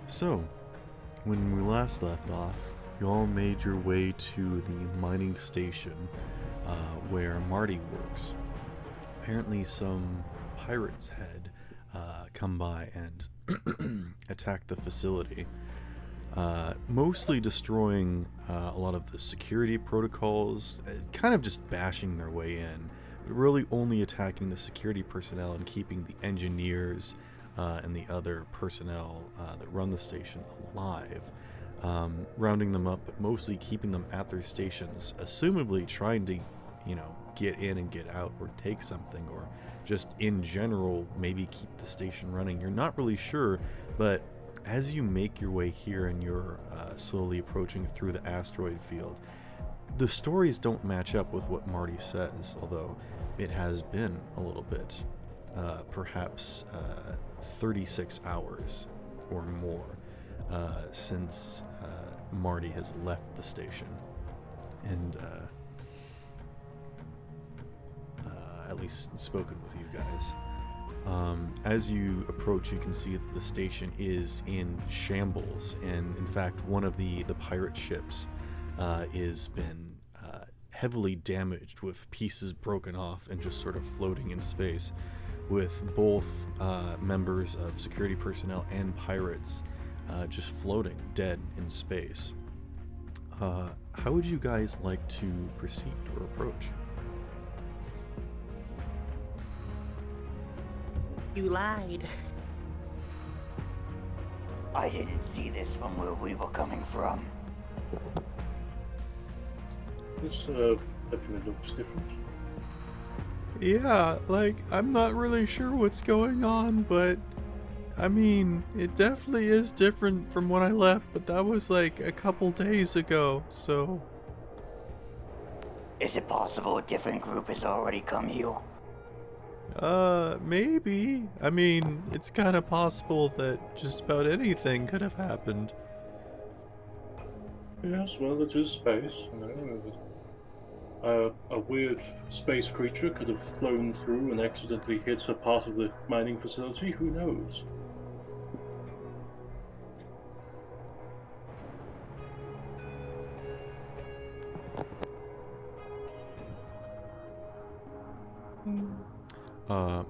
So, when we last left off, you all made your way to the mining station where Marty works. Apparently, some pirates had come by and attacked the facility, mostly destroying a lot of the security protocols, kind of just bashing their way in, but really only attacking the security personnel and keeping the engineers and the other personnel that run the station alive, rounding them up, but mostly keeping them at their stations, assumably trying to, get in and get out or take something, or just in general, maybe keep the station running. You're not really sure, but as you make your way here and you're slowly approaching through the asteroid field, the stories don't match up with what Marty says, although it has been a little bit. Perhaps 36 hours or more since Marty has left the station. And at least spoken with you guys. As you approach, you can see that the station is in shambles, and in fact, one of the pirate ships is been heavily damaged, with pieces broken off and just sort of floating in space, with both members of security personnel and pirates just floating dead in space. How would you guys like to proceed or approach? You lied. I didn't see this from where we were coming from. This definitely looks different. Yeah, I'm not really sure what's going on, but I mean, it definitely is different from when I left, but that was a couple days ago, so... Is it possible a different group has already come here? Maybe. I mean, it's kind of possible that just about anything could have happened. Yes, well, it is space. A weird space creature could have flown through and accidentally hit a part of the mining facility. Who knows?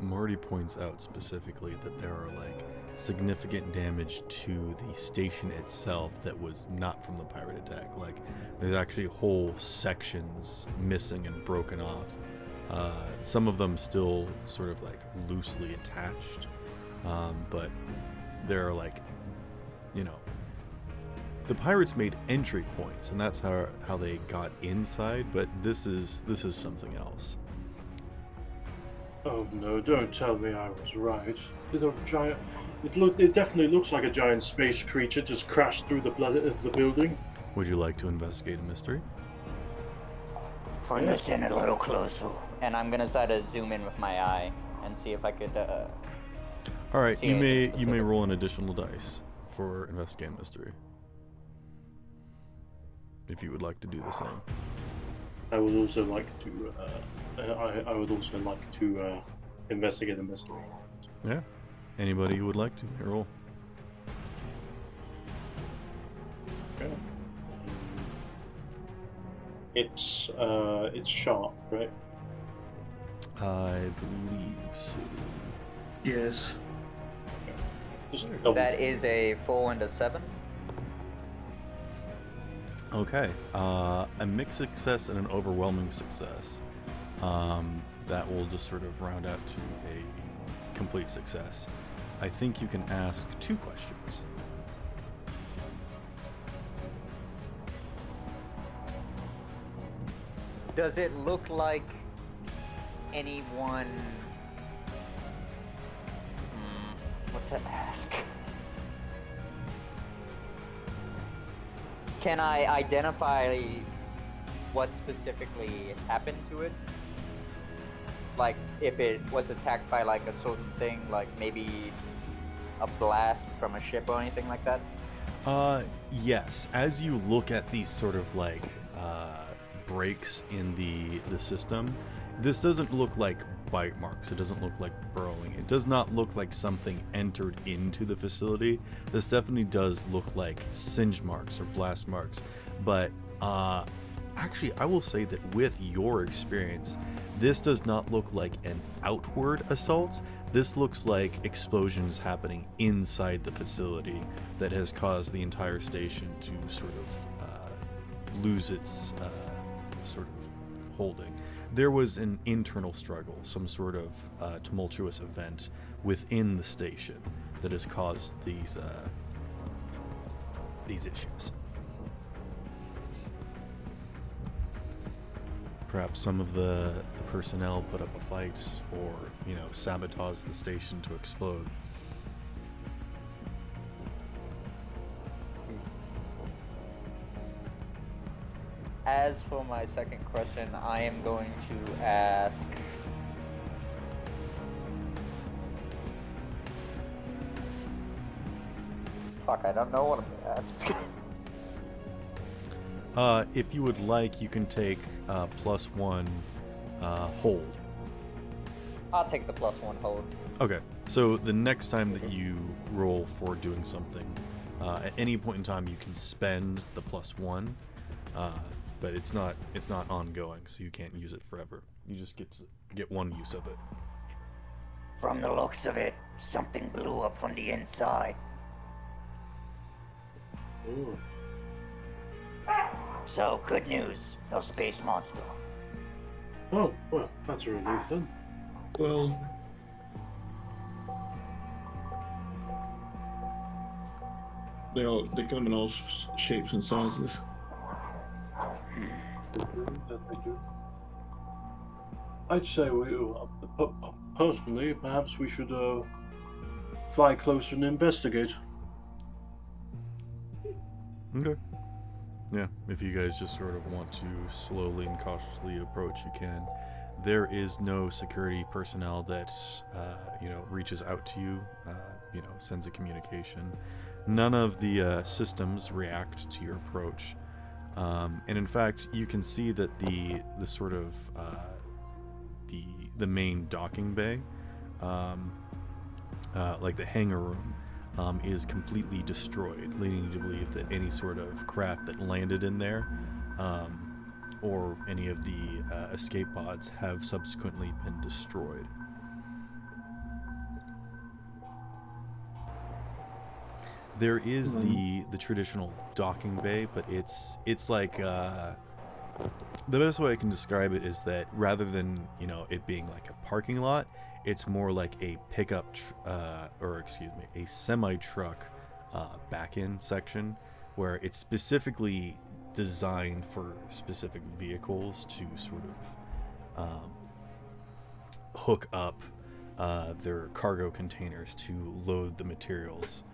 Marty points out specifically that there are significant damage to the station itself that was not from the pirate attack. There's actually whole sections missing and broken off. Some of them still sort of loosely attached, but there are the pirates made entry points, and that's how they got inside. But this is something else. Oh no! Don't tell me I was right. It definitely looks like a giant space creature just crashed through the building. Would you like to investigate a mystery? Bring us in a little closer. And I'm gonna try to zoom in with my eye and see if I could. All right, see you anything may specific. roll an additional dice for investigate mystery, if you would like to do the same. I would also like to. I would also like to investigate a mystery. Yeah. Anybody who would like to, may roll. Okay. It's sharp, right? I believe so. Yes. Just double. That is a 4 and a 7. Okay. A mixed success and an overwhelming success. That will just sort of round out to a complete success. I think you can ask 2 questions. Does it look like anyone? What to ask? Can I identify what specifically happened to it? Like, if it was attacked by a certain thing, maybe a blast from a ship or anything like that? Yes. As you look at these sort of breaks in the system, this doesn't look like bite marks. It doesn't look like burrowing. It does not look like something entered into the facility. This definitely does look like singe marks or blast marks. But actually, I will say that with your experience, this does not look like an outward assault. This looks like explosions happening inside the facility that has caused the entire station to sort of lose its sort of holding. There was an internal struggle, some sort of tumultuous event within the station that has caused these issues. Perhaps some of the personnel put up a fight, or sabotage the station to explode. As for my second question, I am going to ask. Fuck, I don't know what I'm gonna ask. If you would like, you can take +1 hold. I'll take the +1 hold. Okay, so the next time that you roll for doing something, at any point in time you can spend the +1, but it's not ongoing, so you can't use it forever. You just get one use of it. From the looks of it, something blew up from the inside. Ooh. So, good news. No space monster. Oh, well, that's a relief then. Well, they come in all shapes and sizes. That they do. I'd say personally, perhaps we should fly closer and investigate. Okay. Yeah, if you guys just sort of want to slowly and cautiously approach, you can. There is no security personnel that, reaches out to you, sends a communication. None of the systems react to your approach. And in fact, you can see that the sort of, the main docking bay, like the hangar room, is completely destroyed, leading you to believe that any sort of craft that landed in there, or any of the escape pods, have subsequently been destroyed. There is the traditional docking bay, but it's like the best way I can describe it is that rather than it being like a parking lot, it's more like a pickup, a semi-truck back-end section, where it's specifically designed for specific vehicles to sort of hook up their cargo containers to load the materials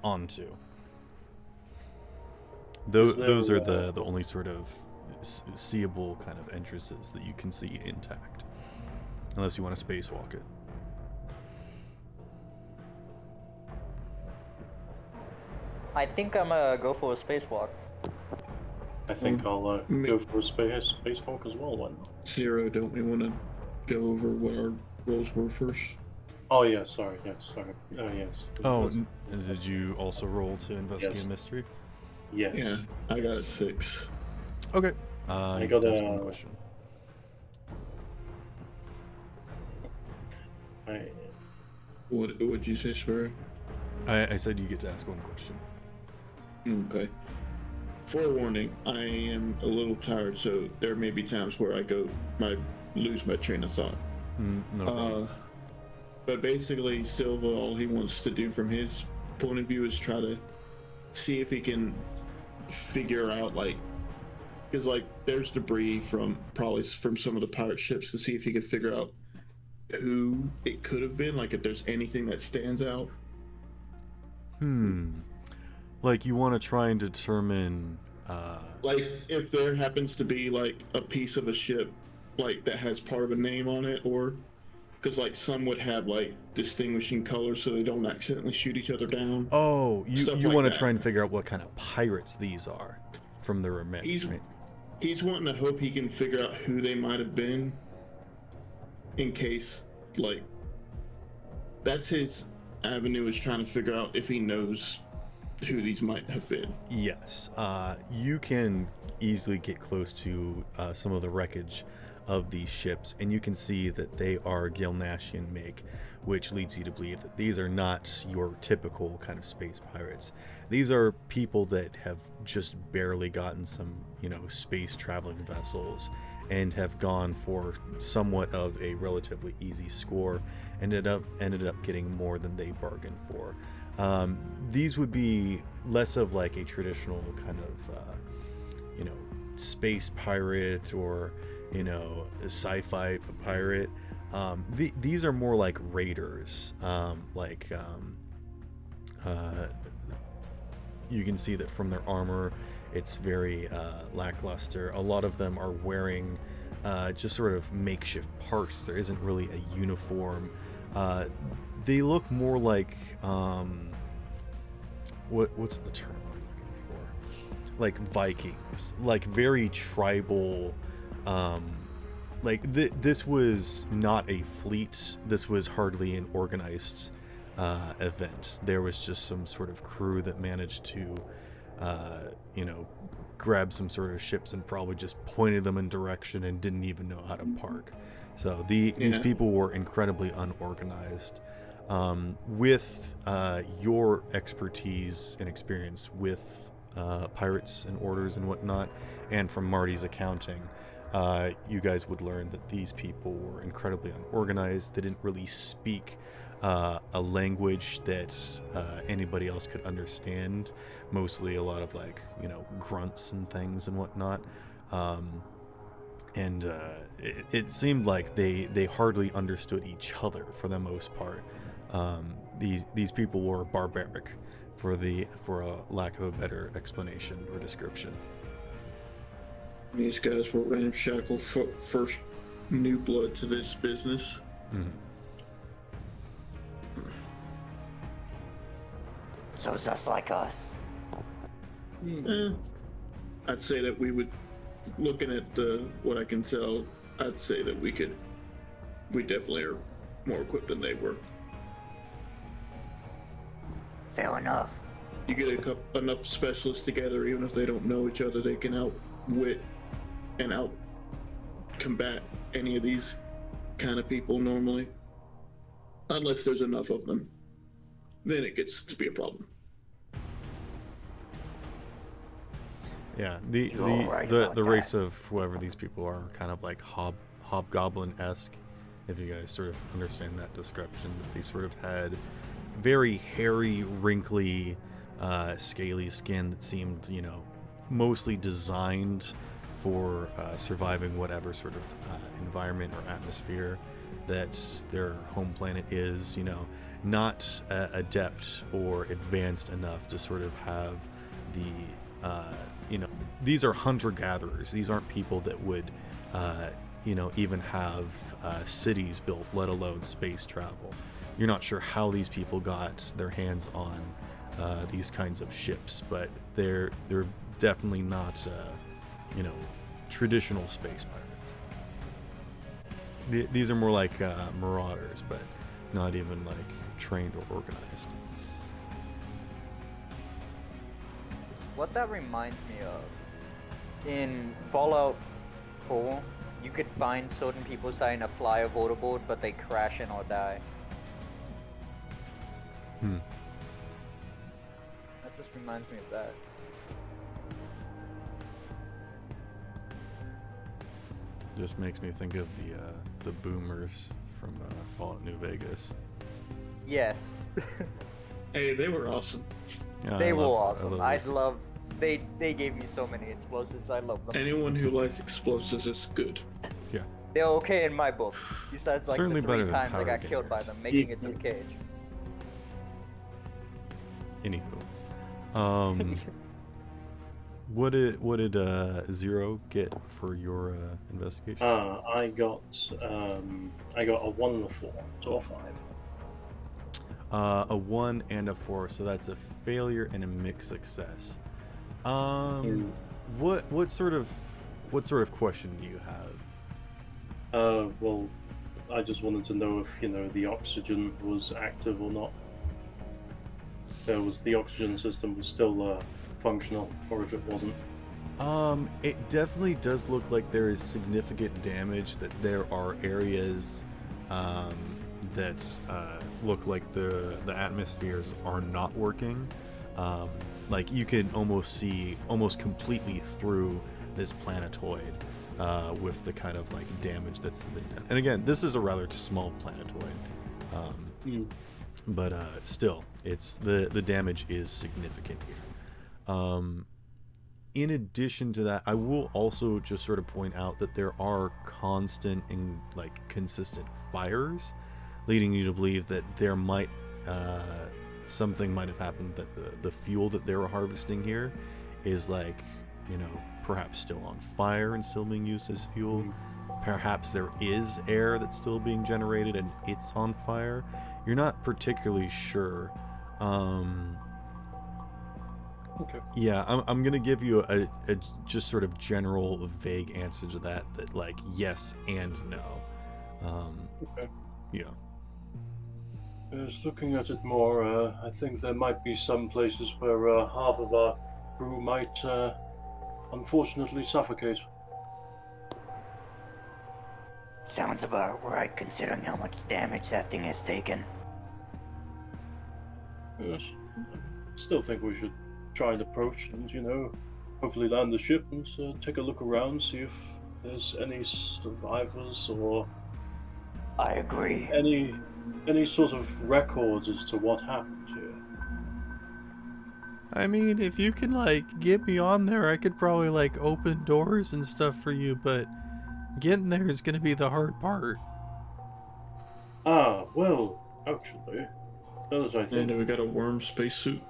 onto. Those are the only sort of seeable kind of entrances that you can see intact. Unless you want to spacewalk it. I think I'm gonna go for a spacewalk. I think I'll go for a spacewalk as well. Why not? Zero, don't we want to go over what our roles were first? Oh yeah, sorry. Yes. Oh, did you also roll to investigate Yes. mystery? Yes. Yeah, I got a 6. Okay. I You got can ask a- one question. What'd you say, Sparrow? I said you get to ask one question. Okay. Forewarning, I am a little tired, so there may be times where I lose my train of thought. No problem. But basically, Silva, all he wants to do from his point of view is try to see if he can figure out, because there's debris from some of the pirate ships, to see if he could figure out who it could have been, if there's anything that stands out. Like you want to try and determine if there happens to be a piece of a ship that has part of a name on it, or because some would have distinguishing colors so they don't accidentally shoot each other down. Oh, you want to that. try and figure out what kind of pirates these are from the remains, right? He's wanting to hope he can figure out who they might have been, in case, like, that's his avenue, is trying to figure out if he knows who these might have been. Yes, you can easily get close to some of the wreckage of these ships, and you can see that they are Gilnashian make, which leads you to believe that these are not your typical kind of space pirates. These are people that have just barely gotten some, space traveling vessels and have gone for somewhat of a relatively easy score, and ended up getting more than they bargained for. These would be less of like a traditional kind of, space pirate or, a sci-fi pirate. These are more like raiders. You can see that from their armor, it's very lackluster. A lot of them are wearing just sort of makeshift parts. There isn't really a uniform. They look more like what's the term I'm looking for? Like Vikings, like very tribal. This was not a fleet. This was hardly an organized event. There was just some sort of crew that managed to, grab some sort of ships and probably just pointed them in direction and didn't even know how to park. So these people were incredibly unorganized. With your expertise and experience with pirates and orders and whatnot, and from Marty's accounting, you guys would learn that these people were incredibly unorganized. They didn't really speak a language that anybody else could understand. Mostly a lot of grunts and things and whatnot. It seemed like they hardly understood each other for the most part. These people were barbaric, for a lack of a better explanation or description. These guys were ramshackle first new blood to this business. Mm-hmm. So just like us. I'd say that we would, looking at what I can tell, I'd say that we definitely are more equipped than they were. Fair enough. You get enough specialists together, even if they don't know each other, they can outwit and out-combat any of these kind of people normally. Unless there's enough of them. Then it gets to be a problem. Yeah, the race of whoever these people are kind of like hobgoblin-esque, if you guys sort of understand that description. That they sort of had very hairy, wrinkly, scaly skin that seemed, mostly designed for surviving whatever sort of environment or atmosphere that their home planet is, not adept or advanced enough to sort of have the, these are hunter-gatherers. These aren't people that would, even have cities built, let alone space travel. You're not sure how these people got their hands on these kinds of ships, but they're definitely not, traditional space pirates. These are more like marauders, but not even like trained or organized. What that reminds me of, in Fallout 4, you could find certain people starting to fly a motorboat, but they crash in or die. That just reminds me of that. Just makes me think of the boomers from Fallout New Vegas. Yes. Hey, they were awesome. They were awesome. They gave me so many explosives. I love them. Anyone who likes explosives is good. Yeah. They're okay in my book. Besides, like, Certainly the better 3 than times I powder got killed by gators. them, making it to the cage. Anywho, what did Zero get for your investigation? I got a 1 and a 4, so a 5. A 1 and a 4, so that's a failure and a mixed success. What sort of question do you have? Well, I just wanted to know if the oxygen was active or not. The oxygen system was still functional, or if it wasn't. It definitely does look like there is significant damage. That there are areas that look like the atmospheres are not working. Like you can almost see completely through this planetoid with the kind of like damage that's been done. And again, this is a rather small planetoid, but still, it's the damage is significant here. In addition to that, I will also just sort of point out that there are constant and like consistent fires, leading you to believe that there might something might have happened, that the fuel that they were harvesting here is like, perhaps still on fire and still being used as fuel. Perhaps there is air that's still being generated and it's on fire. You're not particularly sure. Okay. Yeah, I'm gonna give you a just sort of general vague answer to that like yes and no. Okay. Yeah. Just looking at it more, I think there might be some places where half of our crew might unfortunately suffocate. Sounds about right, considering how much damage that thing has taken. Yes. Still think we should try and approach and, hopefully land the ship and take a look around, see if there's any survivors or I agree. any sort of records as to what happened here. I mean, if you can like get me on there, I could probably like open doors and stuff for you, but getting there is gonna be the hard part. Ah, well, actually, now that I think... And we got a worm spacesuit.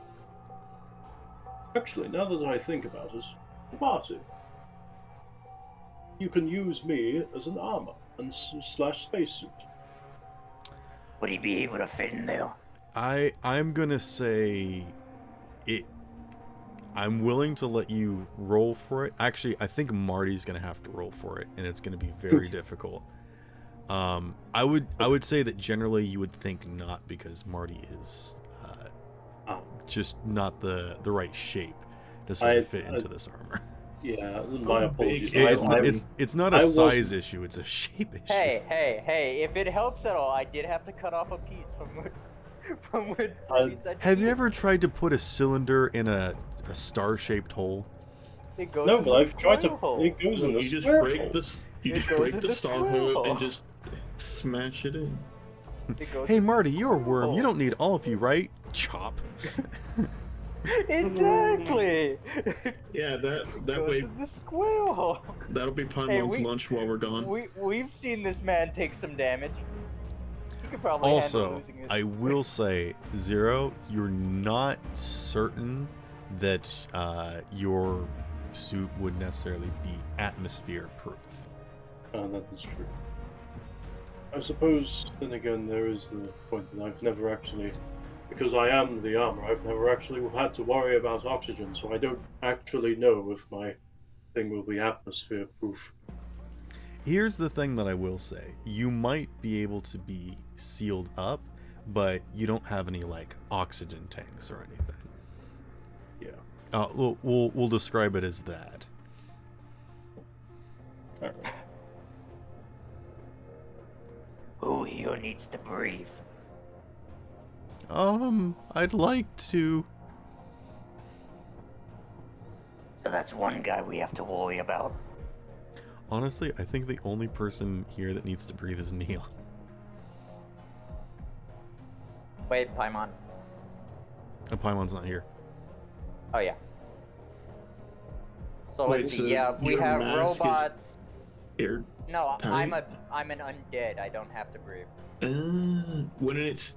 Actually, now that I think about it, Marty, you can use me as an armor and slash spacesuit. Would he be able to fit in there? I'm gonna say it. I'm willing to let you roll for it. Actually, I think Marty's gonna have to roll for it, and it's gonna be very difficult. I would say that generally you would think not, because Marty is just not the right shape to sort of fit into this armor. Yeah, my apologies. It's not a size issue; it's a shape issue. Hey! If it helps at all, I did have to cut off a piece from wood. Have you ever tried to put a cylinder in a star-shaped hole? It goes No, in but the I've tried to. square hole. It goes in the You just square break hole. this. You It just goes break in the the star square hole hole. and just smash it in. It goes Hey in the Marty, you're a square worm. hole. You don't need all of you, right? Chop. Exactly. Yeah, that It that goes way in the square hole. that'll be Paimon's Hey, we- lunch while we're gone. We've seen this man take some damage. You could probably handle Also, losing it. I will say, Zero, you're not certain that your suit would necessarily be atmosphere proof. That is true. I suppose, then again, there is the point that I've never actually, because I am the armor, I've never actually had to worry about oxygen, so I don't actually know if my thing will be atmosphere proof. Here's the thing that I will say. You might be able to be sealed up, but you don't have any, like, oxygen tanks or anything. Yeah. We'll describe it as that. Alright. Who here needs to breathe? I'd like to. So that's one guy we have to worry about. Honestly, I think the only person here that needs to breathe is Neil. Wait, Paimon. And Paimon's not here. Oh yeah. So Wait, let's see. so Yeah, we your have mask is robots. Air. No, tight? I'm an undead. I don't have to breathe. Wouldn't it?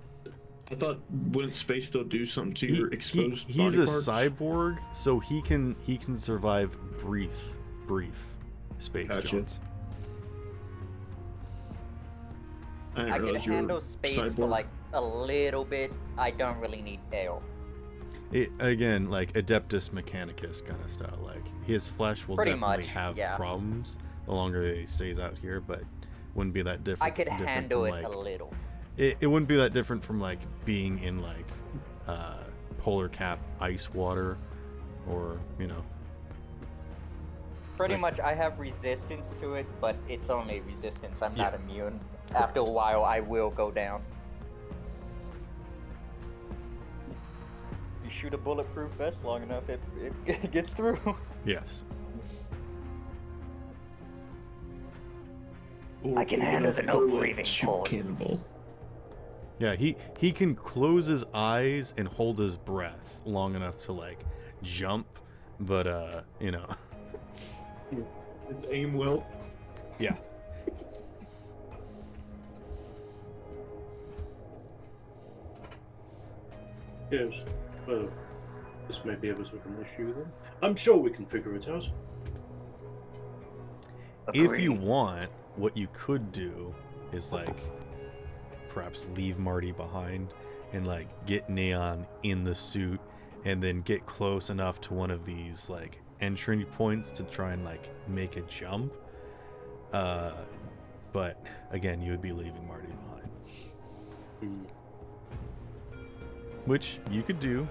I thought wouldn't space still do something to your exposed he's body a parts? cyborg, so he can survive brief space Gotcha. jumps. I didn't I can realize you were handle space for cyborg. like a little bit. I don't really need air. Again, like Adeptus Mechanicus kind of style. Like his flesh will Pretty definitely much, have yeah. problems the longer that he stays out here, but Wouldn't be that different. I could different handle from, it like, a little. It wouldn't be that different from like being in like polar cap ice water, or Pretty like- much, I have resistance to it, but it's only resistance. I'm not Yeah. immune. Correct. After a while, I will go down. You shoot a bulletproof vest long enough, it gets through. Yes. Or I can big handle enough the no to breathing shoot pod. cannonball. Yeah, he can close his eyes and hold his breath long enough to like jump, but Aim well. yeah. Yes. Well, this may be a bit of an issue then. I'm sure we can figure it out. If you Agreed. want, what you could do is like perhaps leave Marty behind and like get Neon in the suit and then get close enough to one of these like entry points to try and like make a jump. But again, you would be leaving Marty behind, which you could do.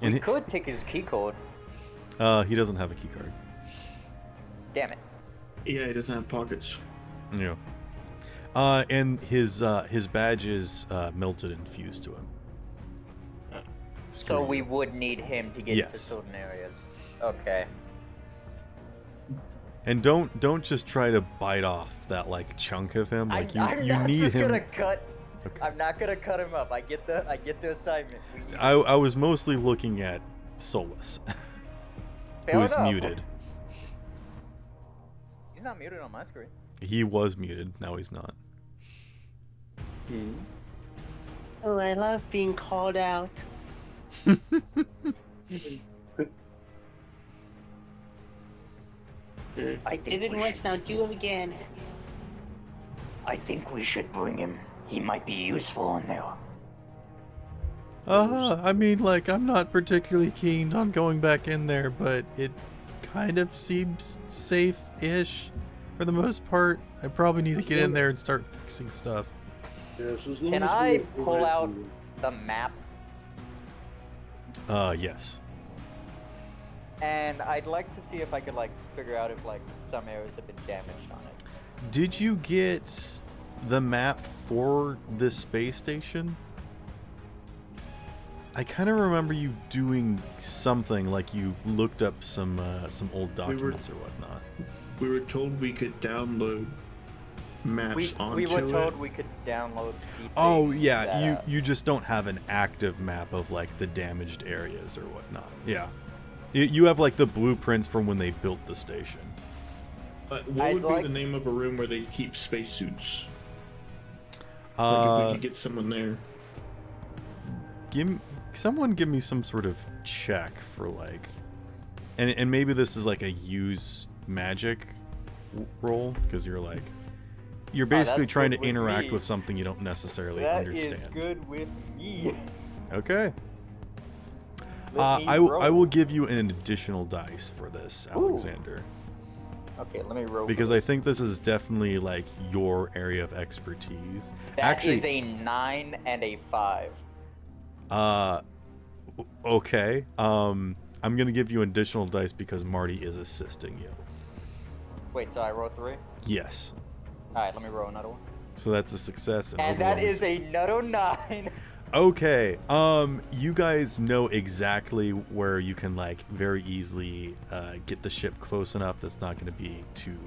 And We could take his key code. he doesn't have a key card. Damn it. Yeah, he doesn't have pockets. Yeah. And his badge is melted and fused to him. So Screw we you. would need him to get into Yes. certain areas. Okay. And don't just try to bite off that like chunk of him. Like I'm you not need just him. gonna cut. Okay. I'm not gonna cut him up. I get the assignment. We need I was mostly looking at Solus, Fair who is enough. muted. He's not muted on my screen. He was muted. Now he's not. Oh, I love being called out. I Did think it we once, should, now do it again. I think we should bring him. He might be useful in there. I mean, like, I'm not particularly keen on going back in there, but it kind of seems safe-ish for the most part. I probably need to get in there and start fixing stuff. Yes, as long Can as I we pull avoid out the- the map? Yes. And I'd like to see if I could like figure out if like some areas have been damaged on it. Did you get the map for this space station? I kind of remember you doing something, like you looked up some old documents or whatnot. We were told we could download maps We onto were told it. we could download the Oh things yeah, that, you just don't have an active map of like the damaged areas or whatnot. Yeah, you have like the blueprints from when they built the station. What I'd would be like- the name of a room where they keep spacesuits? Like if we could get someone there. Someone give me some sort of check for like, and maybe this is like a use magic roll, because you're basically that's trying to good with interact me. with something you don't necessarily That understand. is good with me. Okay. Let me I roll. will give you an additional dice for this, Ooh. Alexander, Okay, let me roll. for because I this. think this is definitely like your area of expertise. That Actually, is a 9 and a 5. okay. I'm gonna give you additional dice because Marty is assisting you. Wait, so I roll 3? Yes. Alright, let me roll another one. So that's a success. And that overwhelming is another 9. Okay. You guys know exactly where you can like very easily get the ship close enough that's not going to be too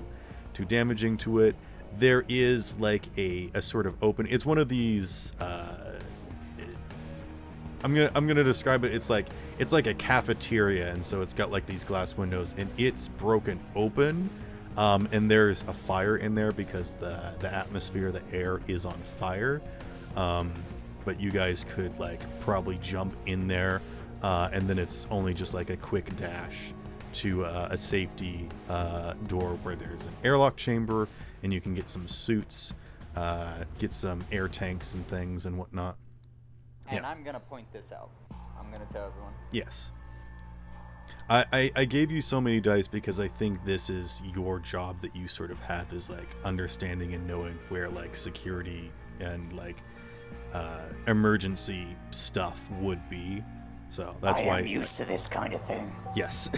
damaging to it. There is like a sort of open. It's one of these. I'm gonna describe it. It's like a cafeteria, and so it's got like these glass windows, and it's broken open. And there's a fire in there because the atmosphere, the air is on fire. But you guys could like probably jump in there, and then it's only just like a quick dash to a safety door where there's an airlock chamber, and you can get some suits, get some air tanks and things and whatnot. And Yeah. I'm gonna point this out. I'm gonna tell everyone. Yes. I gave you so many dice because I think this is your job that you sort of have, is like understanding and knowing where like security and like emergency stuff would be. So that's why I am used to this kind of thing. yes.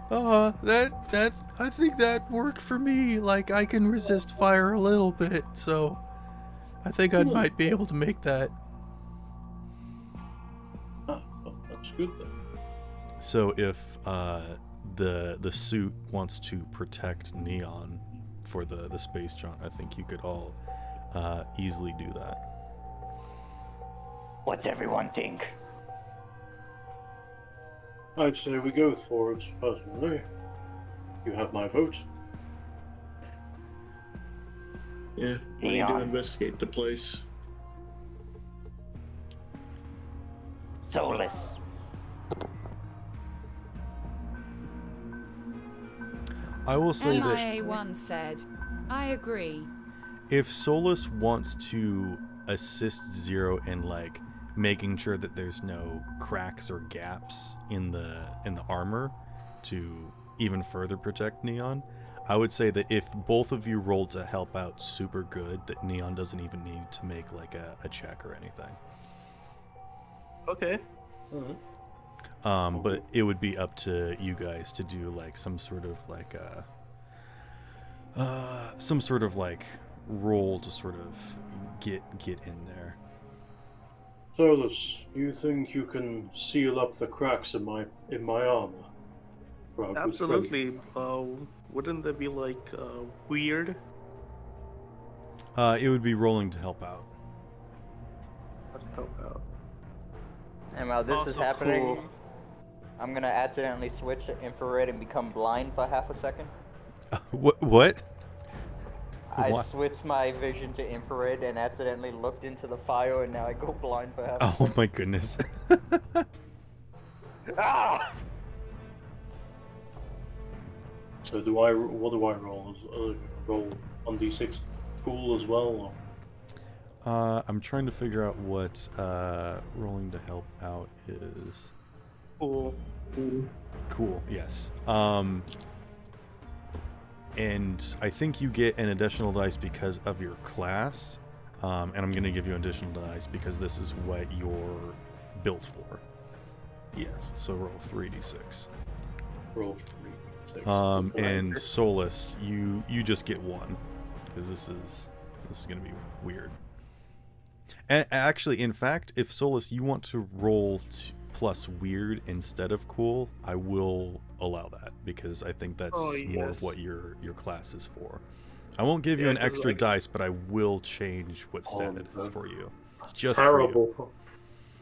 That I think that worked for me. Like I can resist fire a little bit, so I think I might be able to make that. Well, that's good then. So if the suit wants to protect Neon for the space jaunt, I think you could all easily do that. What's everyone think? I'd say we go for it, personally. You have my vote. Yeah, we need to Leon. investigate the place. Solus. I will say that LIA1 said, I agree. if Solus wants to assist Zero in like making sure that there's no cracks or gaps in the armor to even further protect Neon, I would say that if both of you roll to help out super good, that Neon doesn't even need to make like a check or anything. Okay. But it would be up to you guys to do like some sort of like roll to sort of get in there. Solus, you think you can seal up the cracks in my armor? For our good friend? Absolutely. Wouldn't that be like weird? It would be rolling to help out. Let's help out. And while this is Also happening, cool. I'm gonna accidentally switch to infrared and become blind for half a second. What? I What? switched my vision to infrared and accidentally looked into the fire, and now I go blind for half a Oh second. my goodness. Ah! So what do I roll? Roll 1d6 cool as well? Or? I'm trying to figure out what rolling to help out is. Cool. Cool, yes. And I think you get an additional dice because of your class. And I'm going to give you an additional dice because this is what you're built for. Yes. So roll 3d6. Roll 3d6. And Solus, you just get one because this is going to be weird. And actually, in fact, if Solus, you want to roll plus weird instead of cool, I will allow that because I think that's more of what your class is for. I won't give you an extra like, dice, but I will change what stat it is for you. That's Just terrible. for you.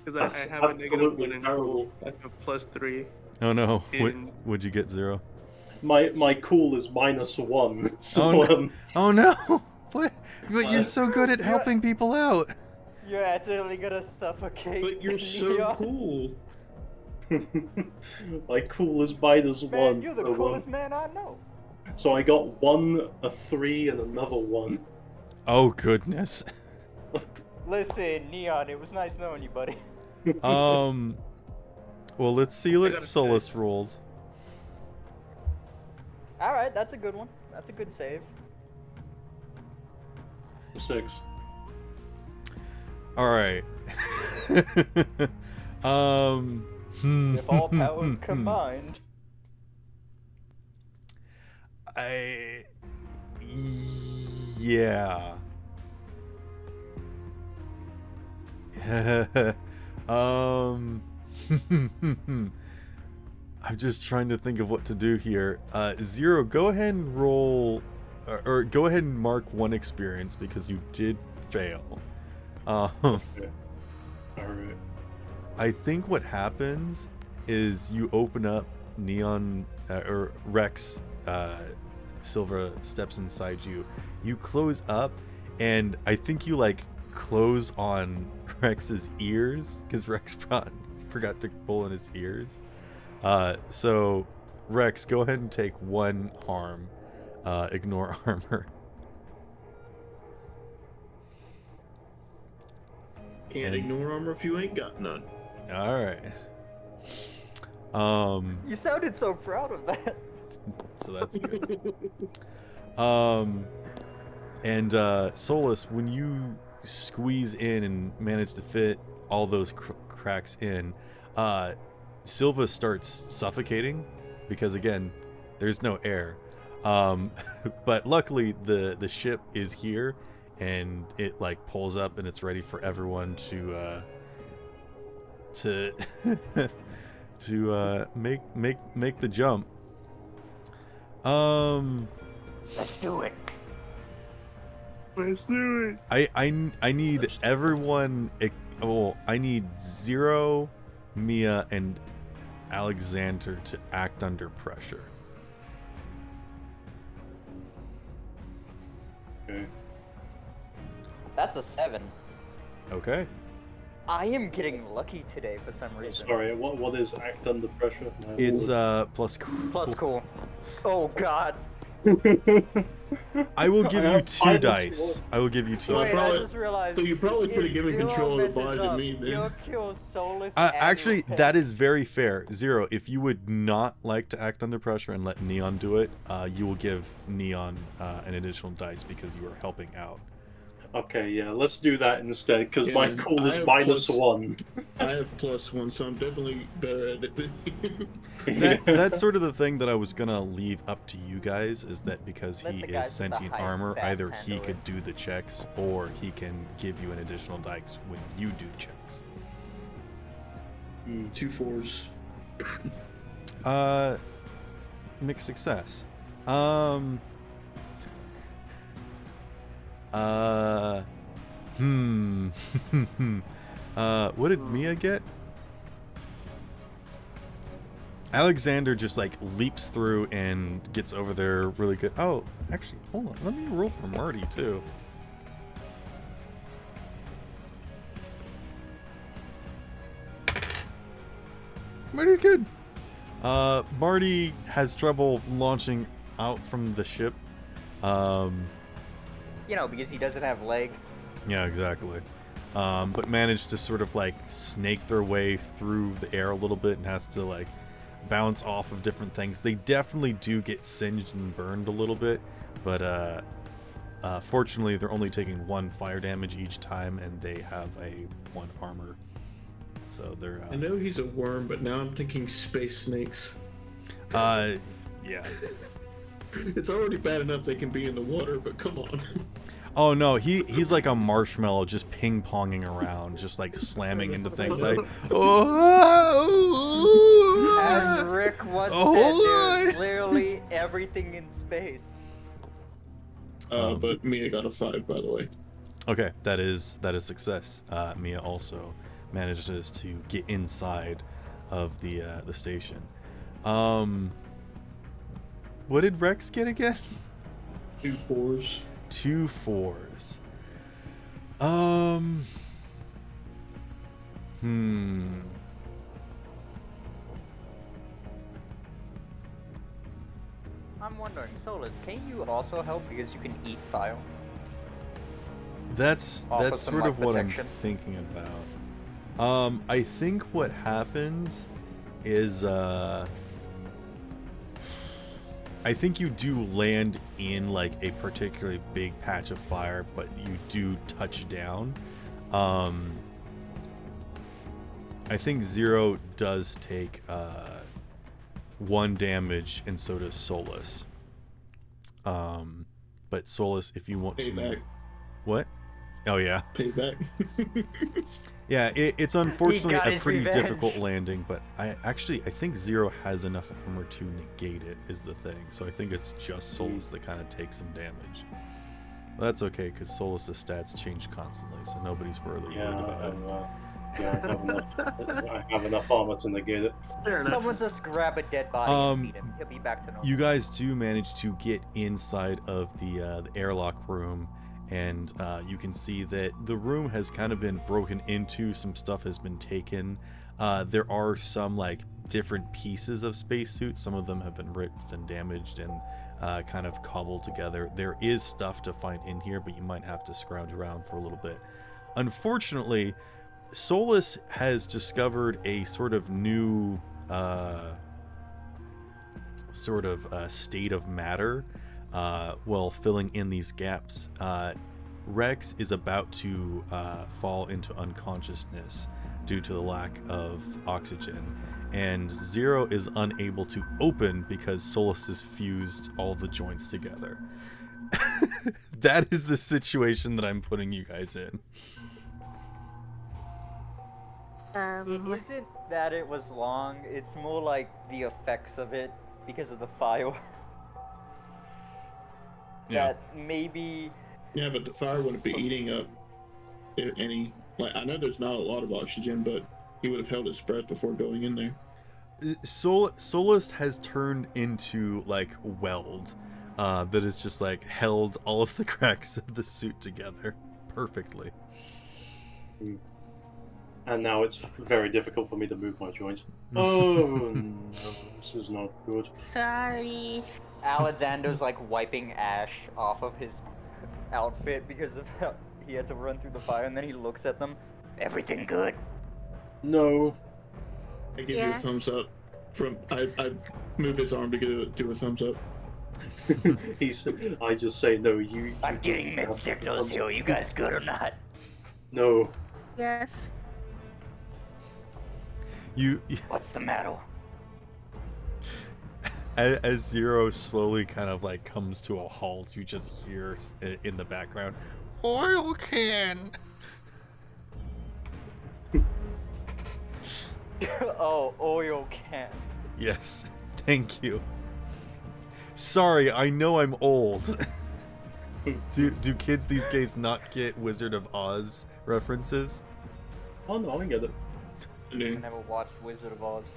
Because I have a negative absolutely 1 in terrible. cool. I have +3. Oh no! In- Would you get 0? My cool is -1. So Oh no! Oh no! What? But you're so good at helping people out. You're accidentally gonna suffocate. But you're so Neon. cool. my cool is -1. Man, you're the so, coolest man I know. So I got 1, a 3, and another 1. Oh goodness. Listen, Neon, it was nice knowing you, buddy. Well, let's see what got a Solus 6. rolled. Alright, that's a good one. That's a good save. 6. All right. If all powers combined. Yeah. I'm just trying to think of what to do here. Zero, go ahead and roll, or go ahead and mark 1 experience because you did fail. Alright. I think what happens is you open up Neon, or Rex, Silva steps inside you. You close up, and I think you like close on Rex's ears because Rex forgot to pull in his ears. So Rex, go ahead and take 1 harm. Ignore armor. Can't And- ignore armor if you ain't got none. All right. You sounded so proud of that. So that's good. And Solus, when you squeeze in and manage to fit all those cracks in, Silva starts suffocating because again, there's no air. But luckily the ship is here and it like pulls up and it's ready for everyone to make the jump. Let's do it. Let's do it. I need everyone. Well, I need Zero, Mia, and Alexander to act under pressure. Okay. That's a 7. Okay. I am getting lucky today for some reason. Sorry, what is act under pressure? No, It's plus cool. Plus cool. Oh god. I will give I you have 2 minus dice. one. I will give you 2 Wait, dice. I just realized. So you probably could have if given Zero control of the messes bar to up, me then. You'll kill Solus and Actually, you'll that pay. is very fair. Zero, if you would not like to act under pressure and let Neon do it, you will give Neon an additional dice because you are helping out. Okay, yeah, let's do that instead, because my Yeah, cool I is have -1. I have +1, so I'm definitely better at it than you. That's sort of the thing that I was gonna leave up to you guys, is that because Let he the is guys with the sentient highest armor, stats either he handle it. could do the checks or he can give you an additional dice when you do the checks. 2 4s. Mixed success. What did Mia get? Alexander just like leaps through and gets over there really good. Oh, actually, hold on. Let me roll for Marty too. Marty's good. Marty has trouble launching out from the ship. You know, because he doesn't have legs. Yeah, exactly. But managed to sort of like snake their way through the air a little bit and has to like bounce off of different things. They definitely do get singed and burned a little bit, but fortunately they're only taking 1 fire damage each time and they have a 1 armor. So they're I know he's a worm, but now I'm thinking space snakes. yeah. It's already bad enough they can be in the water, but come on. Oh no, he's like a marshmallow just ping-ponging around, just like slamming into things like As Rick once Oh, said, there's my. literally everything in space. But Mia got a 5, by the way. Okay, that is success. Mia also manages to get inside of the station. What did Rex get again? 2 4s. 2 4s. I'm wondering, Solus, can you also help because you can eat fire? That's Offer some, sort like, of what protection. I'm thinking about. I think what happens is I think you do land in like a particularly big patch of fire, but you do touch down. I think Zero does take 1 damage, and so does Solus. But Solus, if you want to, Payback. what? Oh yeah, Payback. yeah. It's unfortunately got a his pretty revenge. difficult landing, but I think Zero has enough armor to negate it. Is the thing. So I think it's just Solus that kind of takes some damage. Well, that's okay because Solus's stats change constantly, so nobody's really Yeah, worried about it. I have enough armor to negate it. Fair enough. Someone just grab a dead body and feed him. He'll be back to normal. You guys do manage to get inside of the airlock room, and you can see that the room has kind of been broken into. Some stuff has been taken. There are some like different pieces of spacesuits. Some of them have been ripped and damaged and kind of cobbled together. There is stuff to find in here, but you might have to scrounge around for a little bit. Unfortunately, Solus has discovered a sort of new state of matter while filling in these gaps. Rex is about to fall into unconsciousness due to the lack of oxygen, and Zero is unable to open because Solus has fused all the joints together. That is the situation that I'm putting you guys in. It isn't that it was long, it's more like the effects of it because of the fire. Yeah. That maybe. Yeah, but the fire wouldn't be eating up any. Like, I know there's not a lot of oxygen, but he would have held his breath before going in there. Solus has turned into like weld that has just like held all of the cracks of the suit together perfectly. And now it's very difficult for me to move my joints. Oh no, this is not good. Sorry. Alexander's like wiping ash off of his outfit because of how he had to run through the fire, and then he looks at them. Everything good? No. I give Yes. you a thumbs up. I move his arm to do a thumbs up. I just say no. You. I'm getting mid signals here. You guys good or not? No. Yes. You What's the matter? as Zero slowly kind of like comes to a halt, you just hear in the background, oil can. Oh, oil can. Yes, thank you. Sorry, I know I'm old. Do kids these days not get Wizard of Oz references? Oh no, I get it. I never watched Wizard of Oz.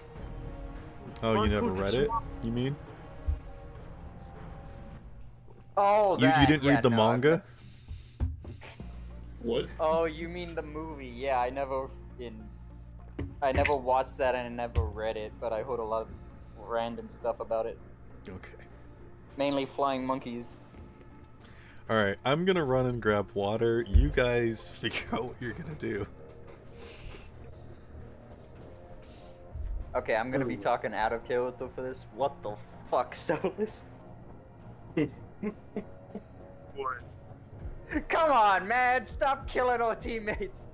Oh, you never read it? You mean? Oh, You that. didn't yeah, read the no, manga? What? Oh, you mean the movie? Yeah, I never watched that and I never read it, but I heard a lot of random stuff about it. Okay. Mainly flying monkeys. Alright, I'm gonna run and grab water. You guys figure out what you're gonna do. Okay, I'm gonna be talking out of character for this. What the fuck, Solus? What? Come on, man! Stop killing our teammates!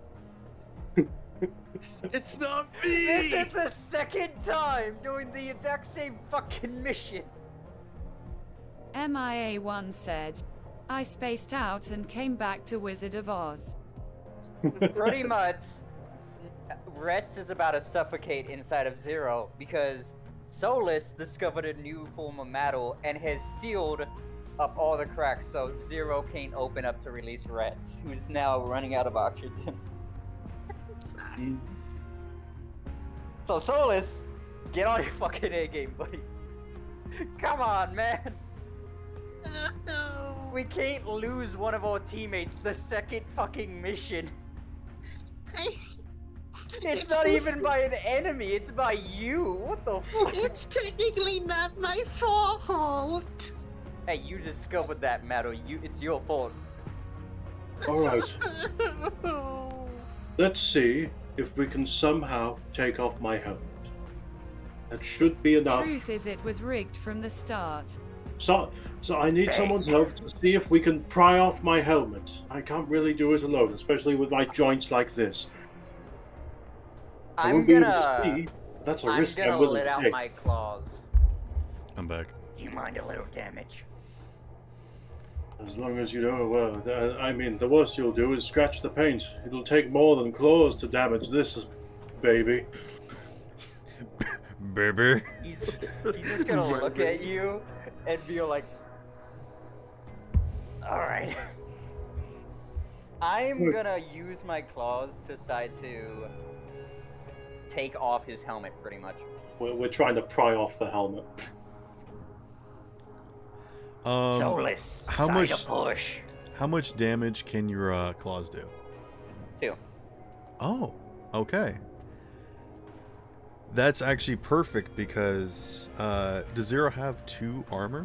It's not This me! is the second time doing the exact same fucking mission! MIA1 said, I spaced out and came back to Wizard of Oz. Pretty much, Retz is about to suffocate inside of Zero because Solus discovered a new form of metal and has sealed up all the cracks so Zero can't open up to release Retz, who's now running out of oxygen. So Solus, get on your fucking A game, buddy. Come on, man. No. We can't lose one of our teammates the second fucking mission. It's not even by an enemy, it's by you. What the fuck? It's technically not my fault. Hey, you discovered that metal. It's your fault. Alright, let's see if we can somehow take off my helmet. That should be enough. Truth is it was rigged from the start. So I need someone's help to see if we can pry off my helmet. I can't really do it alone, especially with my joints like this. I I'm won't be able to gonna. see. That's a I'm risk gonna I'm willing let to out take. my claws. I'm back. Do you mind a little damage? As long as you know, well, I mean, the worst you'll do is scratch the paint. It'll take more than claws to damage this baby. Baby. He's just gonna look at you and be like, "Alright." I'm gonna use my claws to decide to take off his helmet, pretty much. We're trying to pry off the helmet. Solus, how side much- of push. How much damage can your claws do? 2. Oh, okay. That's actually perfect because does Zero have 2 armor?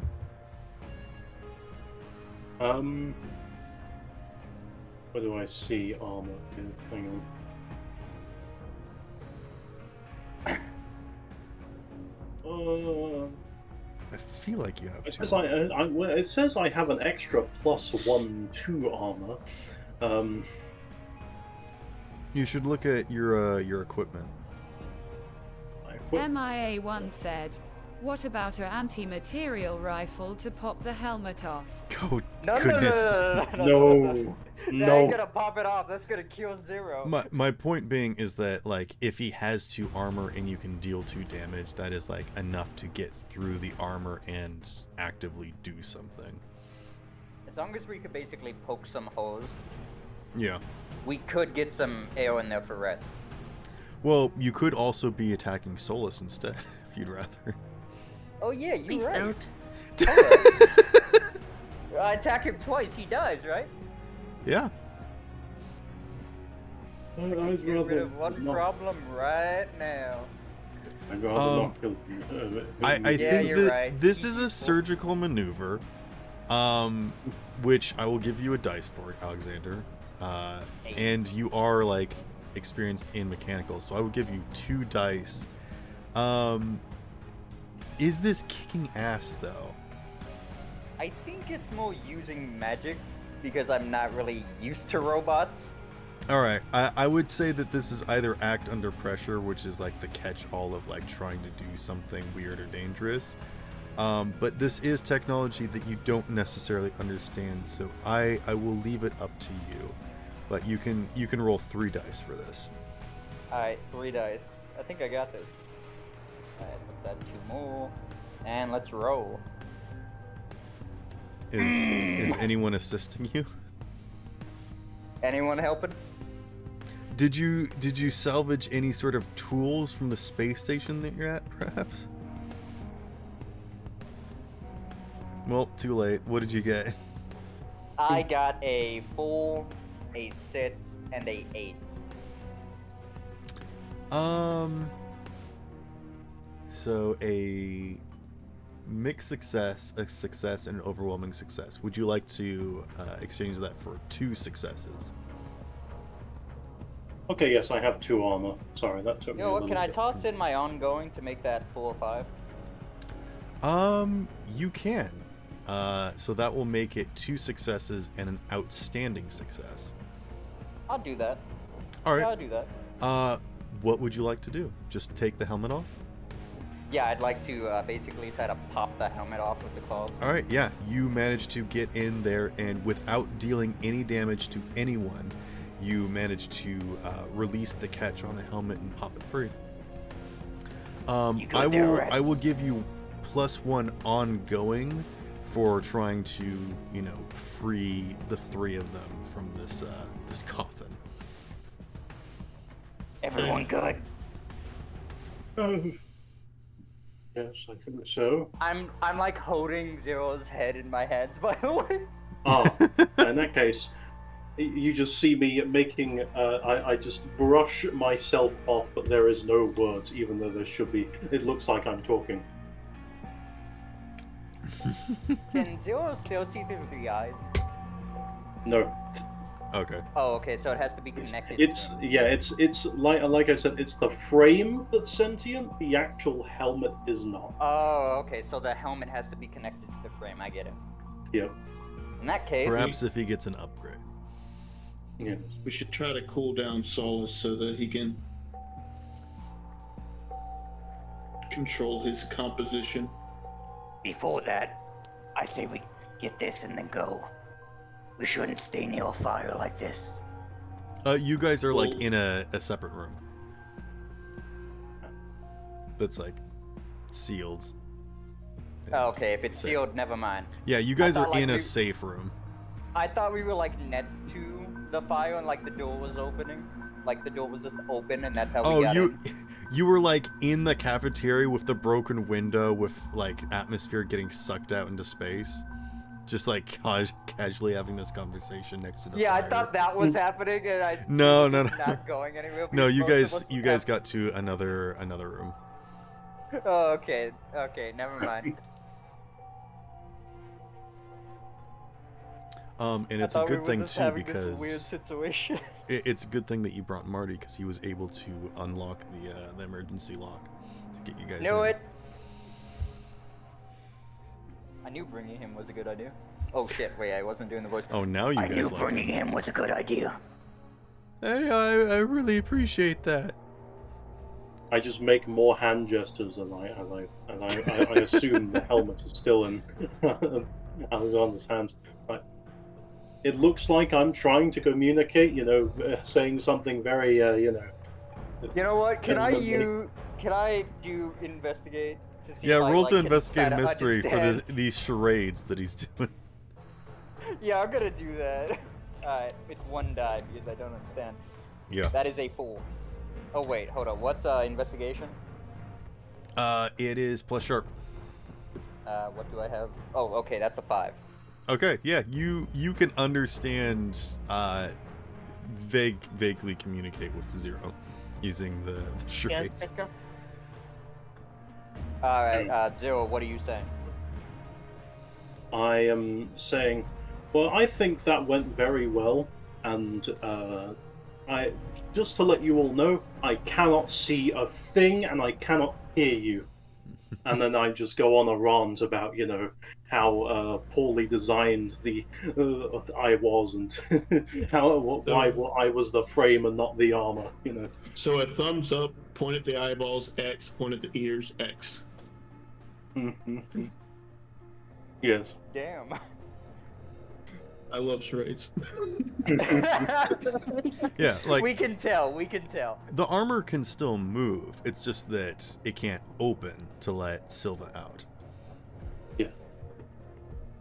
Where do I see armor? Hang on. feel like you have It two. says it says I have an extra +1/2 armor. You should look at your equipment. MIA1 said, what about an anti-material rifle to pop the helmet off? Oh, No, goodness. No. That ain't gonna pop it off. That's gonna kill Zero. My point being is that, like, if he has 2 armor and you can deal 2 damage, that is, like, enough to get through the armor and actively do something. As long as we could basically poke some holes, Yeah. we could get some AO in there for reds. Well, you could also be attacking Solus instead, if you'd rather. Oh yeah, you're Please right. don't. I attack him twice, he dies, right? Yeah. I'd Get rid rather of one not. problem right now. I'd rather not kill him. I Yeah, think you're that right. this is a surgical maneuver, which I will give you a dice for, Alexander. And you are, like, experienced in mechanicals, so I will give you 2 dice. Is this kicking ass, though? I think it's more using magic because I'm not really used to robots. Alright, I would say that this is either act under pressure, which is like the catch-all of like trying to do something weird or dangerous. But this is technology that you don't necessarily understand, so I will leave it up to you. But you can roll 3 dice for this. Alright, 3 dice. I think I got this. Alright, let's add 2 more. And let's roll. Is anyone assisting you? Anyone helping? Did you salvage any sort of tools from the space station that you're at, perhaps? Well, too late. What did you get? I got a 4, a 6, and a 8. So a mixed success, a success, and an overwhelming success. Would you like to exchange that for 2 successes? Okay, yes, I have 2 armor. Sorry, that took You me know a what, little can I bit. toss in my ongoing to make that 4 or 5? You can. So that will make it 2 successes and an outstanding success. I'll do that. All Yeah, I'll right. do that. What would you like to do? Just take the helmet off? Yeah, I'd like to basically try to pop the helmet off with the claws. All right, yeah. You managed to get in there, and without dealing any damage to anyone, you managed to release the catch on the helmet and pop it free. You go I there, will Rex. give you +1 ongoing for trying to, you know, free the 3 of them from this this coffin. Everyone good? Yes, I think so. I'm like holding Zero's head in my hands, by the way. In that case, you just see me making. I just brush myself off, but there is no words, even though there should be. It looks like I'm talking. Can Zero still see through the eyes? No. Okay. Oh, okay, so it has to be connected. It's like I said, it's the frame that's sentient. The actual helmet is not. Oh, okay, so the helmet has to be connected to the frame. I get it. Yep. In that case, Perhaps if he gets an upgrade. Yeah. We should try to cool down Solus so that he can control his composition. Before that, I say we get this and then go. We shouldn't stay near a fire like this. You guys are like Well- in a separate room. That's like sealed. oh, okay, if it's Safe. sealed, never mind. Yeah, you guys thought, are like, in a we- safe room. I thought we were like next to the fire and like the door was opening. Like the door was just open and that's how we Oh, got in. you were like in the cafeteria with the broken window with like atmosphere getting sucked out into space. Just like casually having this conversation next to the Yeah, I fire. thought that was happening and I No, was no, just no. not going anywhere. No, because most you of guys us got to another room. have- Oh, okay, never mind. And I it's a thought we good were thing just too having this weird because situation. it's a good thing that you brought Marty because he was able to unlock the emergency lock to get you guys Knew in. it. I knew bringing him was a good idea. Oh shit! Wait, I wasn't doing the voice. Oh, now you I knew guys like bringing him. him was a good idea. Hey, I really appreciate that. I just make more hand gestures, and I assume the helmet is still in Alexander's hands. Like, it looks like I'm trying to communicate, saying something very, You know what? Can I Genuinely. do investigate to see Yeah, if I roll like, to can investigate a kinda mystery for understand? these charades that he's doing. Yeah, I'm gonna do that. Alright, it's 1 die because I don't understand. Yeah. That is a 4. Oh wait, hold on. What's investigation? It is plus sharp. What do I have? Oh, okay, that's a 5. Okay, yeah, you can understand, vaguely communicate with Zero using the charades. Alright, Zero, what are you saying? I am saying, well, I think that went very well, and I just to let you all know, I cannot see a thing, and I cannot hear you. And then I just go on a rant about, how poorly designed I was, and why I was the frame and not the armor. So a thumbs up, point at the eyeballs, X, point at the ears, X. Yes. Damn. I love charades. Yeah, like we can tell. the armor can still move. It's just that it can't open to let Silva out. Yeah.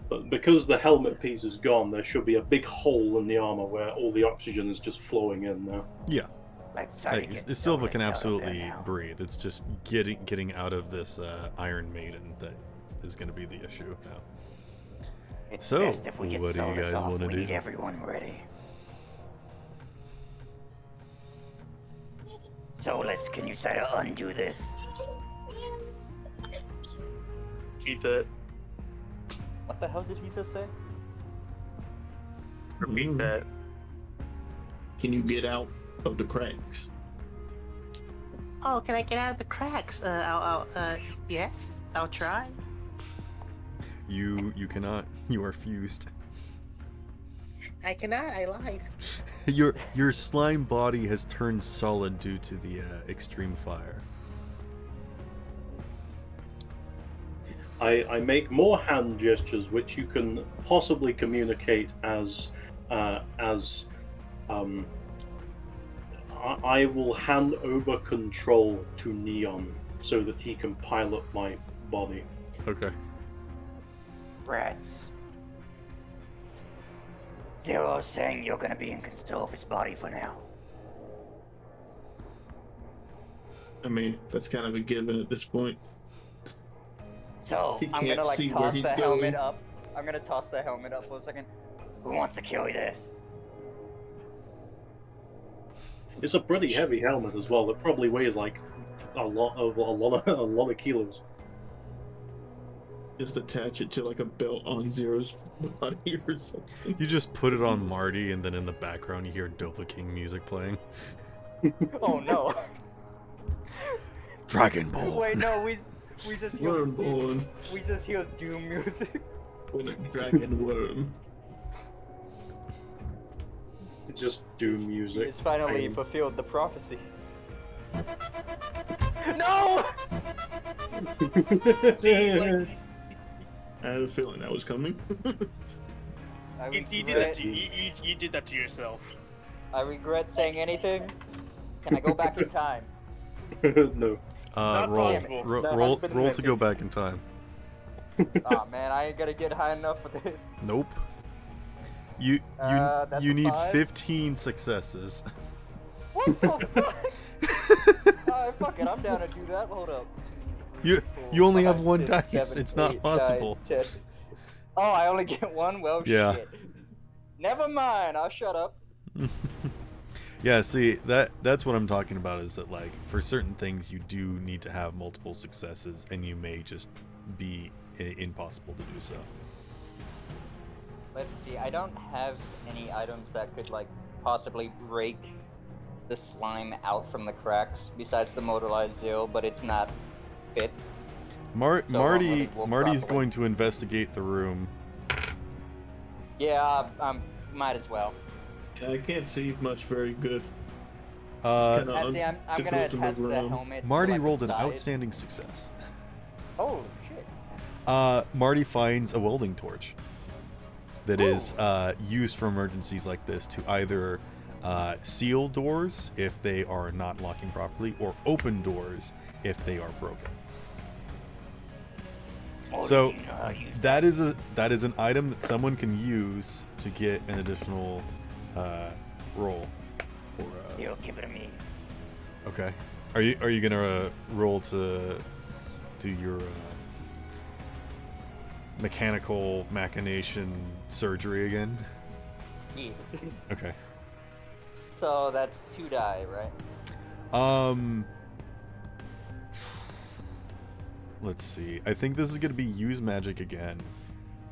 But because the helmet piece is gone, there should be a big hole in the armor where all the oxygen is just flowing in now. Yeah. Let's try to Like, get Silva can Solus out of there absolutely now. breathe. It's just getting out of this Iron Maiden that is going to be the issue now. It's So, best if we get what do you Solus guys off. wanna We do? need everyone ready. Solus, can you try to undo this? Keep that. What the hell did he just say? Repeat that. Can you get out of the cracks? Oh, can I get out of the cracks? Yes, I'll try. You cannot. You are fused. I cannot. I lied. Your slime body has turned solid due to the extreme fire. I make more hand gestures, which you can possibly communicate as I will hand over control to Neon so that he can pilot my body. Okay. Rats. Zero's saying you're gonna be in control of his body for now. I mean, that's kind of a given at this point. So, He I'm can't gonna see where toss he's the going. helmet up. I'm gonna toss the helmet up for a second. who wants to carry this? It's a pretty heavy helmet as well. It probably weighs like a lot of kilos. Just attach it to like a belt on Zero's body or something. You just put it on Marty, and then in the background you hear Dopa King music playing. Oh no. Dragon Ball. Wait, no, we just hear Wormborn we just hear doom music. with a dragon worm. It's just doom music. It's finally fulfilled the prophecy. No! I had a feeling that was coming. I You did that regret, to you did that to yourself. I regret saying anything. Can I go back in time? No. Not Roll possible. That roll has been roll to go invented. back in time. Aw man, I ain't gonna get high enough for this. Nope. You That's you a need 5. 15 successes. What the fuck? Alright, fuck it, I'm down to do that. Hold up. You only have 5, one 6, dice. 7, It's not 8, 9, possible. 10. Oh, I only get one? Well, Yeah. shit. Never mind, I'll shut up. Yeah, see, that's what I'm talking about, is that, like, for certain things you do need to have multiple successes, and you may just be impossible to do so. Let's see, I don't have any items that could, like, possibly break the slime out from the cracks, besides the motorized Zero, but it's not fixed. Marty's properly. going to investigate the room. Yeah, might as well. I can't see much very good. Actually, I'm gonna attach the helmet. Marty to, like, rolled the an side. outstanding success. Oh shit! Marty finds a welding torch that is used for emergencies like this to either seal doors if they are not locking properly, or open doors if they are broken. So that is an item that someone can use to get an additional roll. For, You'll give it to me. Okay. Are you gonna roll to do your mechanical machination surgery again? Yeah. Okay. So that's 2 die, right? Let's see. I think this is gonna be use magic again.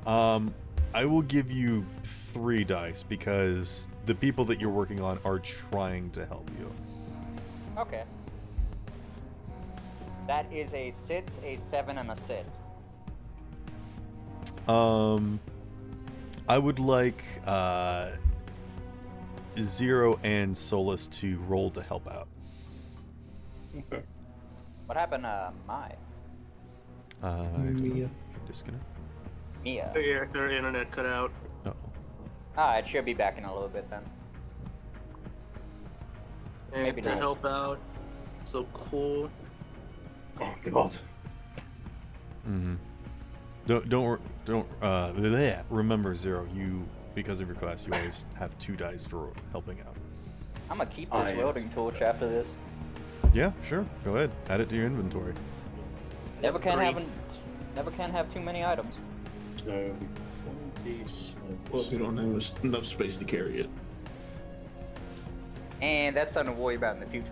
I will give you 3 dice because the people that you're working on are trying to help you. Okay. That is a 6, a 7, and a 6. I would like Zero and Solus to roll to help out. Okay. What happened to Mai? Mia. Disconnect. Mia. Yeah, their internet cut out. Uh-oh. Ah, it should be back in a little bit then. And Maybe to not. help out. So cool. Oh god. Mm-hmm. Don't remember, Zero. You, because of your class, you always have 2 dice for helping out. I'm gonna keep this welding torch after this. Yeah, sure. Go ahead. Add it to your inventory. Never can have too many items. So 20. Well, we don't have enough space to carry it. And that's something to worry about in the future.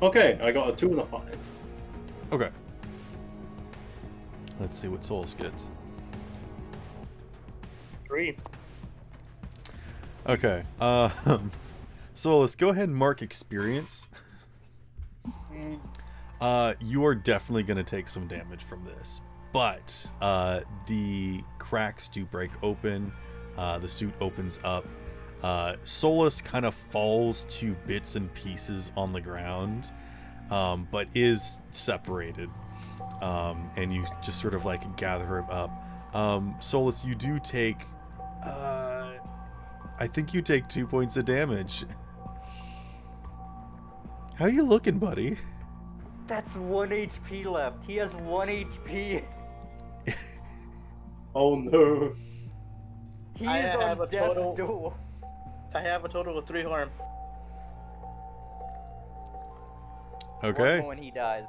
Okay, I got a 2 and a 5. Okay. Let's see what Solus gets. 3. Okay. Solus, go ahead and mark experience. You are definitely going to take some damage from this, but the cracks do break open. The suit opens up. Solus kind of falls to bits and pieces on the ground, but is separated. And you just sort of like gather him up. Solus, you do take, I think you take 2 points of damage. How you looking, buddy? That's 1 HP left. He has 1 HP. Oh no. He I is have on a death's total- door. I have a total of 3 harm. Okay. One more and he dies.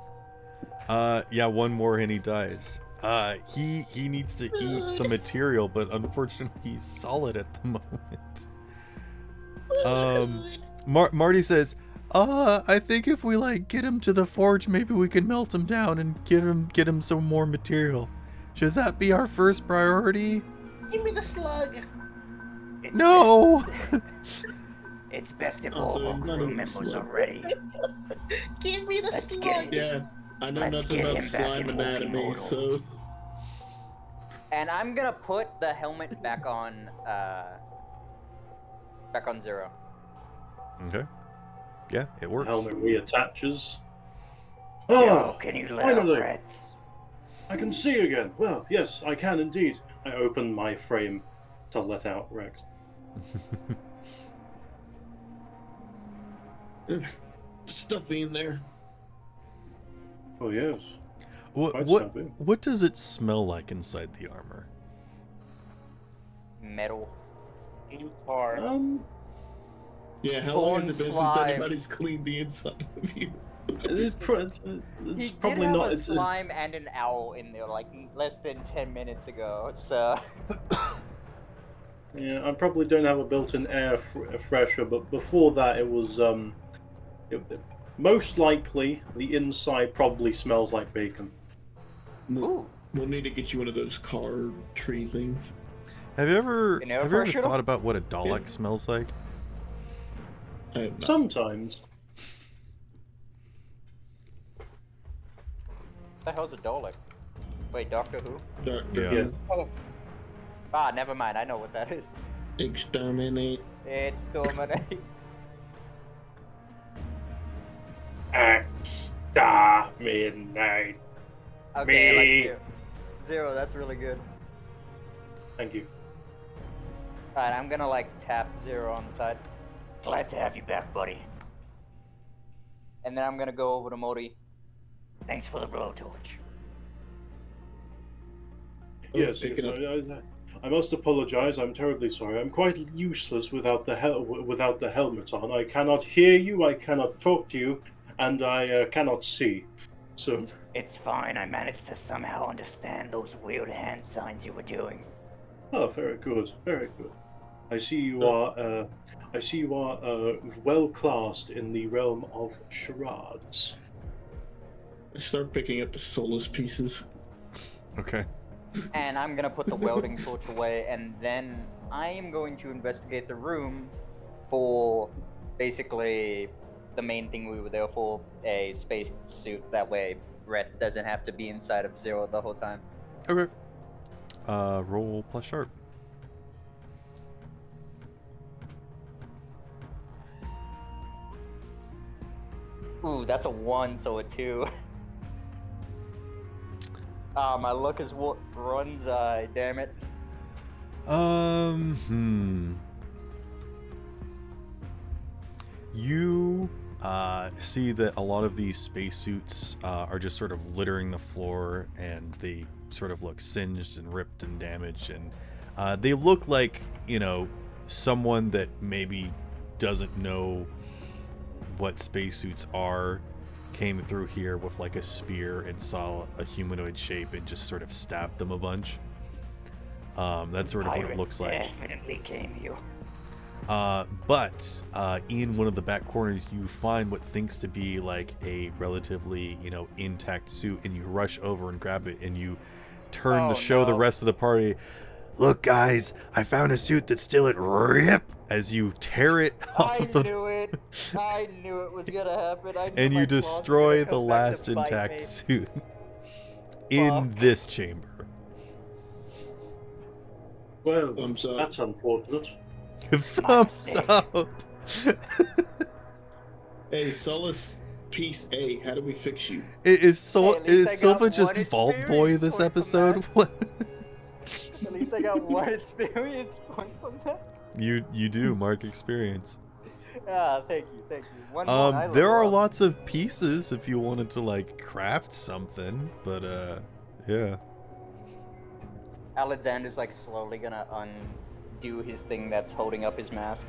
Yeah, 1 more and he dies. He needs to eat some material, but unfortunately he's solid at the moment. Marty says, I think if we like get him to the forge, maybe we can melt him down and get him some more material. Should that be our first priority? Give me the slug. It's No. It's best if Oh, all so our not crew even members slow. are ready. Give me the Let's get slug. it. Yeah, I know Let's nothing get about him back slime in anatomy, multimodal. so And I'm gonna put the helmet back on Zero. Okay. Yeah, it works. Helmet reattaches. Joe, can you let finally. out rats? I can see again. Well, yes, I can indeed. I open my frame to let out Rex. stuffy in there. Oh yes. Quite What stuffy. what does it smell like inside the armor? Metal. You are. Yeah, how long has it been since slime. anybody's cleaned the inside of you? It's He probably did have not. a slime and an owl in there like less than 10 minutes ago. So Yeah, I probably don't have a built-in air fresher, but before that it was most likely the inside probably smells like bacon. ooh, We'll need to get you one of those car tree things. Have you ever You know, have you ever for sure. thought about what a Dalek smells like? I have not. Sometimes. the hell's a Dalek? Wait, Doctor Who? Doctor Yeah. Yes. Ah, never mind. I know what that is. Exterminate. It's Storminate. Exterminate. Okay, I like Me. Zero. Zero, that's really good. Thank you. Alright, I'm gonna like tap Zero on the side. Glad to have you back, buddy. And then I'm gonna go over to Modi. Thanks for the blowtorch. Yes, picking up. I must apologize. I'm terribly sorry. I'm quite useless without the helmet on. I cannot hear you. I cannot talk to you, and I cannot see. So, It's fine. I managed to somehow understand those weird hand signs you were doing. oh, very good, very good. I see you are. Well classed in the realm of charades. I start picking up the soulless pieces. Okay. And I'm gonna put the welding torch away, and then I am going to investigate the room for basically the main thing we were there for, a space suit. That way, Retz doesn't have to be inside of Zero the whole time. Okay. Roll plus sharp. Ooh, that's a 1, so a 2. Ah, my luck is what runs eye, damn it. You see that a lot of these spacesuits are just sort of littering the floor, and they sort of look singed and ripped and damaged, and they look like, someone that maybe doesn't know what spacesuits are came through here with like a spear and saw a humanoid shape and just sort of stabbed them a bunch. That's sort of what it Pirates looks like. definitely came here. But in one of the back corners, you find what thinks to be like a relatively, intact suit, and you rush over and grab it, and you turn to show the rest of the party, "Look, guys, I found a suit that's still at rip," as you tear it I off of, knew it. I knew it was gonna happen. I knew and my you claws were destroy gonna the come back last to bite intact me. suit in Fuck. this chamber. well, Thumbs up. that's unfortunate. Thumbs up. Hey, Solace Piece A, how do we fix you? Hey, at least Is I got Silva just one Vault Boy experience this point from episode? that. What? At least I got one experience point from that. You do mark experience. Ah, thank you. One more. I There level are up. lots of pieces if you wanted to like craft something, but yeah. Alexander's like slowly gonna undo his thing that's holding up his mask.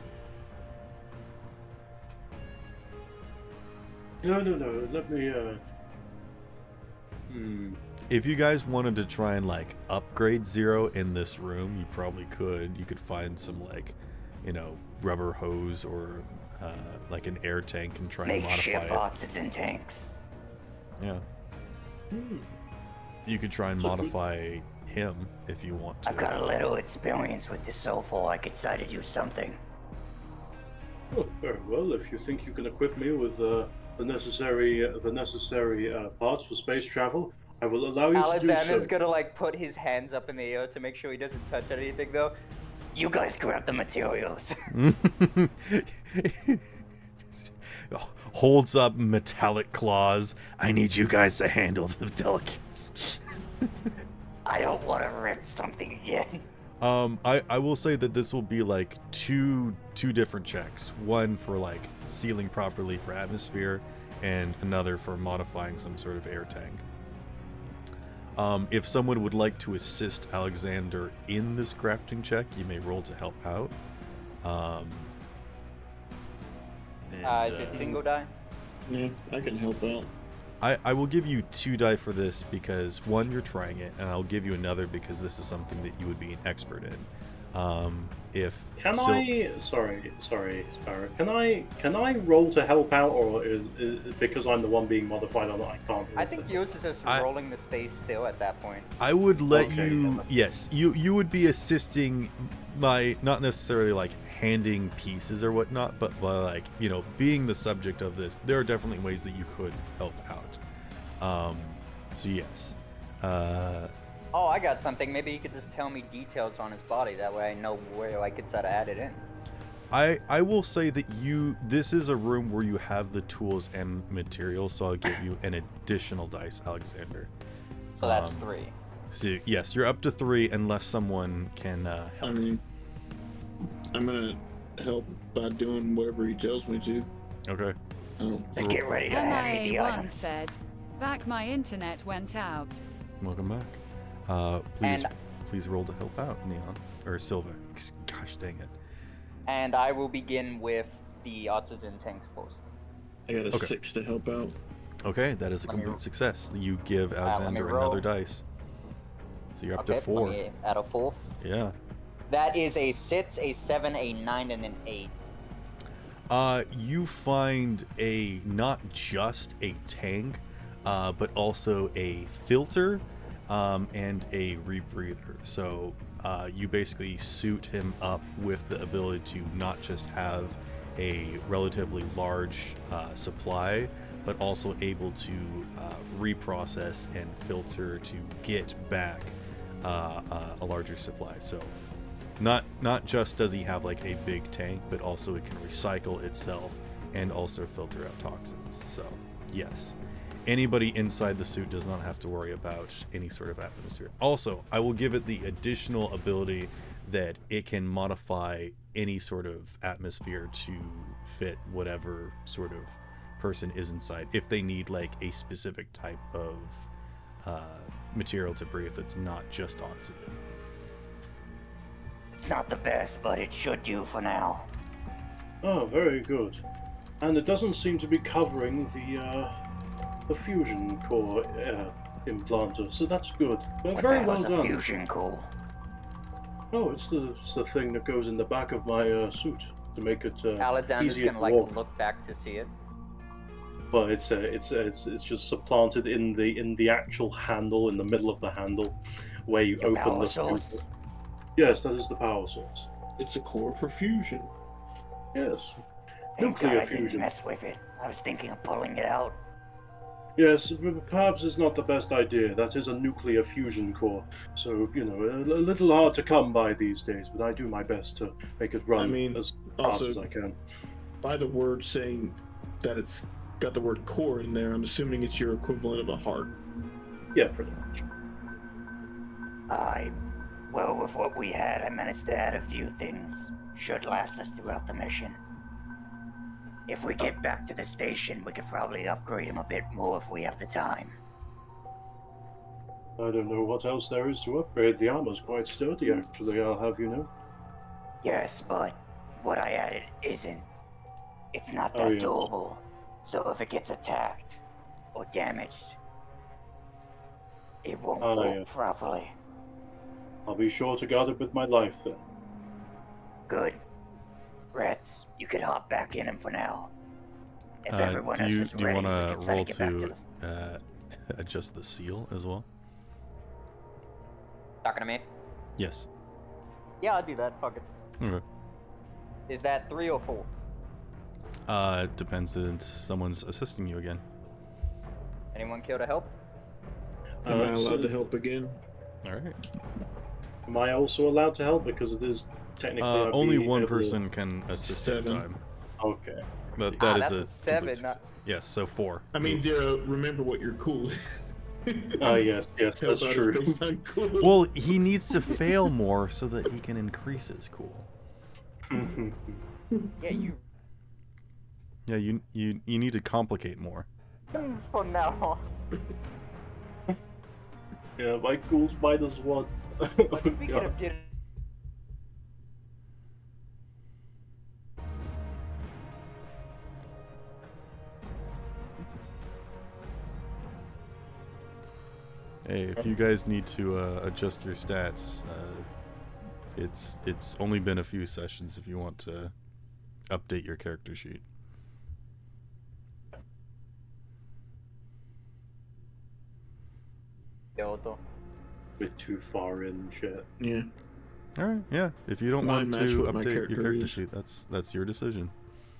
No. Let me. If you guys wanted to try and like upgrade Zero in this room, you probably could. You could find some like, rubber hose or like an air tank and try and Makeshift modify it. arches and tanks. Yeah. Hmm. You could try and So- modify him if you want to. I've got a little experience with this so far. I could try to do something. Oh, very well. If you think you can equip me with the necessary parts for space travel, I will allow you to do Alexander's so. gonna like put his hands up in the air to make sure he doesn't touch anything though. You guys grab the materials. Holds up metallic claws. "I need you guys to handle the delicates." I don't want to rip something again. I will say that this will be like two different checks. One for like sealing properly for atmosphere, and another for modifying some sort of air tank. If someone would like to assist Alexander in this crafting check, you may roll to help out. Is it single die? Yeah, I can help out. I will give you 2 die for this because one, you're trying it, and I'll give you another because this is something that you would be an expert in. Sorry, Sparrow. Can I roll to help out, or is because I'm the one being modified, I can't? I think yours is just rolling to stay still at that point. I would let Okay, you. yeah. Yes, you would be assisting my, not necessarily like handing pieces or whatnot, but like being the subject of this. There are definitely ways that you could help out. So yes. Oh, I got something. Maybe you could just tell me details on his body. That way I know where I could start to add it in. I will say that this is a room where you have the tools and materials, so I'll give you an additional dice, Alexander. So that's 3. So yes, you're up to 3 unless someone can help. I mean, I'm gonna help by doing whatever he tells me to. Okay. Let's get ready to hand me the MIA1 items. said, back my internet went out. Welcome back. Please roll to help out, Neon or Silva. Gosh dang it. And I will begin with the oxygen tanks post. I got a 6 to help out. Okay, that is a complete success. You give Alexander another dice. So you're up to 4. Let me add a 4. Yeah. That is a 6, a 7, a 9, and an 8. You find not just a tank, but also a filter, and a rebreather. So you basically suit him up with the ability to not just have a relatively large supply, but also able to reprocess and filter to get back a larger supply. So not just does he have like a big tank, but also it can recycle itself and also filter out toxins. So yes, anybody inside the suit does not have to worry about any sort of atmosphere. Also, I will give it the additional ability that it can modify any sort of atmosphere to fit whatever sort of person is inside, if they need like a specific type of material to breathe that's not just oxygen. It's not the best, but it should do for now. Oh, very good. And it doesn't seem to be covering the fusion core implanter, so that's good. Well, What very the well hell's a done. fusion core? Oh, it's the thing that goes in the back of my suit to make it Alexander's easier gonna to like walk. look back to see it. Well, it's just supplanted in the actual handle, in the middle of the handle, where you Your open power the source? suit. Yes, that is the power source. It's a core for fusion. Yes. Thank God Nuclear I didn't fusion. mess with it. I was thinking of pulling it out. Yes, perhaps it's not the best idea. That is a nuclear fusion core, so a little hard to come by these days. But I do my best to make it run I mean, as fast also- as I can. By the word saying that it's got the word core in there, I'm assuming it's your equivalent of a heart. Yeah, pretty much. Well, with what we had, I managed to add a few things. Should last us throughout the mission. If we get back to the station, we could probably upgrade him a bit more if we have the time. I don't know what else there is to upgrade. The armor's quite sturdy, actually. I'll have you know. Yes, but what I added isn't. It's not Oh, that yeah. durable. So if it gets attacked or damaged, it won't Oh, work yeah. properly. I'll be sure to guard it with my life then. Good. Rats, you could hop back in him for now. If Do everyone else you is ready, want we to can start roll to get back to to the... adjust the seal as well? Talking to me? Yes. Yeah, I'll do that. Fuck it. Okay. Is that 3 or 4? Depends if someone's assisting you again. Anyone care to help? Am I So allowed to help again? All right. am I also allowed to help? Because it is technically... I'd Only be one able to- person can assist at a 7. time. Okay. But Ah, that is that's a 7, complete not- success. Yes, so 4. I mean, Zero, remember what you're cool. Ah, yes, Help that's out is true. based on cool. Well, he needs to fail more so that he can increase his cool. Yeah, you Yeah, you need to complicate more. wins from now on. Yeah, my cool's -1. But speaking God. of getting... Hey, if you guys need to adjust your stats, it's only been a few sessions if you want to update your character sheet. Kyoto. Bit too far in, shit. Yeah. All right, yeah. If you don't Mine want match to what my update your character character is. sheet, that's your decision.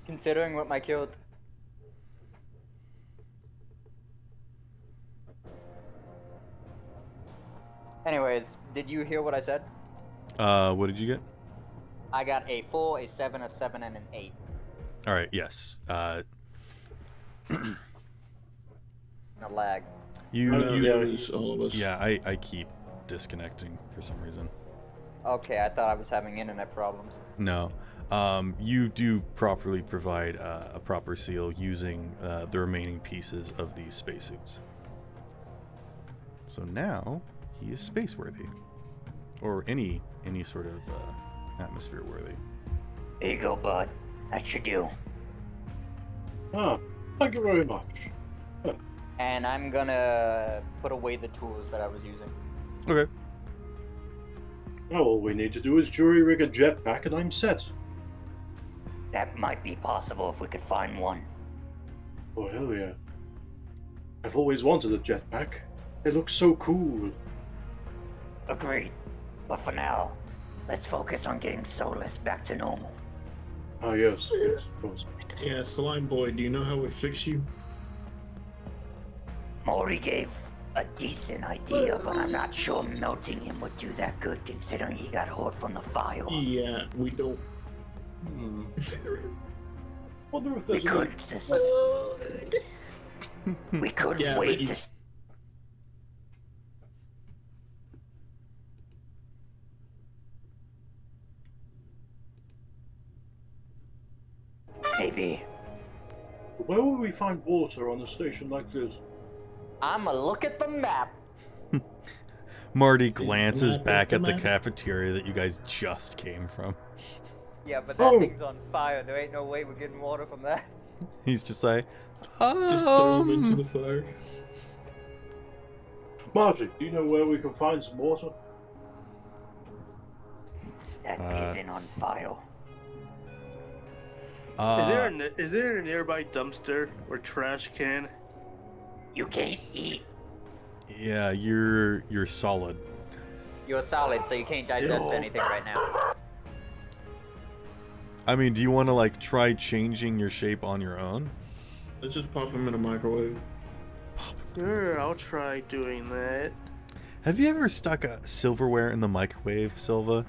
Considering what my Kyoto... Anyways, did you hear what I said? What did you get? I got a 4, a 7, a 7, and an 8. All right, yes. A lag. You Yeah, it was all of us. yeah, I keep disconnecting for some reason. Okay, I thought I was having internet problems. No. You do properly provide a proper seal using the remaining pieces of these spacesuits. So now he is space worthy, or any sort of atmosphere worthy. Here you go, bud. That should do. Ah, thank you very much. And I'm gonna put away the tools that I was using. Okay. Now all we need to do is jury rig a jetpack and I'm set. That might be possible if we could find one. Oh hell yeah. I've always wanted a jetpack. It looks so cool. Agreed. But for now, let's focus on getting Solus back to normal. Ah yes, of course. Yeah, Slime Boy, do you know how we fix you? Maury gave a decent idea, but I'm not sure melting him would do that good considering he got hurt from the fire. Yeah, we don't. Wonder if We there's could just... We could Yeah, but wait you- to... Maybe. Where will we find water on a station like this? I'ma look at the map. Marty glances map, back the at the map. cafeteria that you guys just came from. Yeah, but that Oh. thing's on fire. There ain't no way we're getting water from that. He's just like, Just throw him into the fire. Marty, do you know where we can find some water? That isn't on file. Is there a nearby dumpster or trash can? You can't eat. yeah, you're solid. You're solid, so you can't digest Still. anything right now. I mean, do you want to like try changing your shape on your own? Let's just pop him in a microwave. Sure, I'll try doing that. Have you ever stuck a silverware in the microwave, Silva?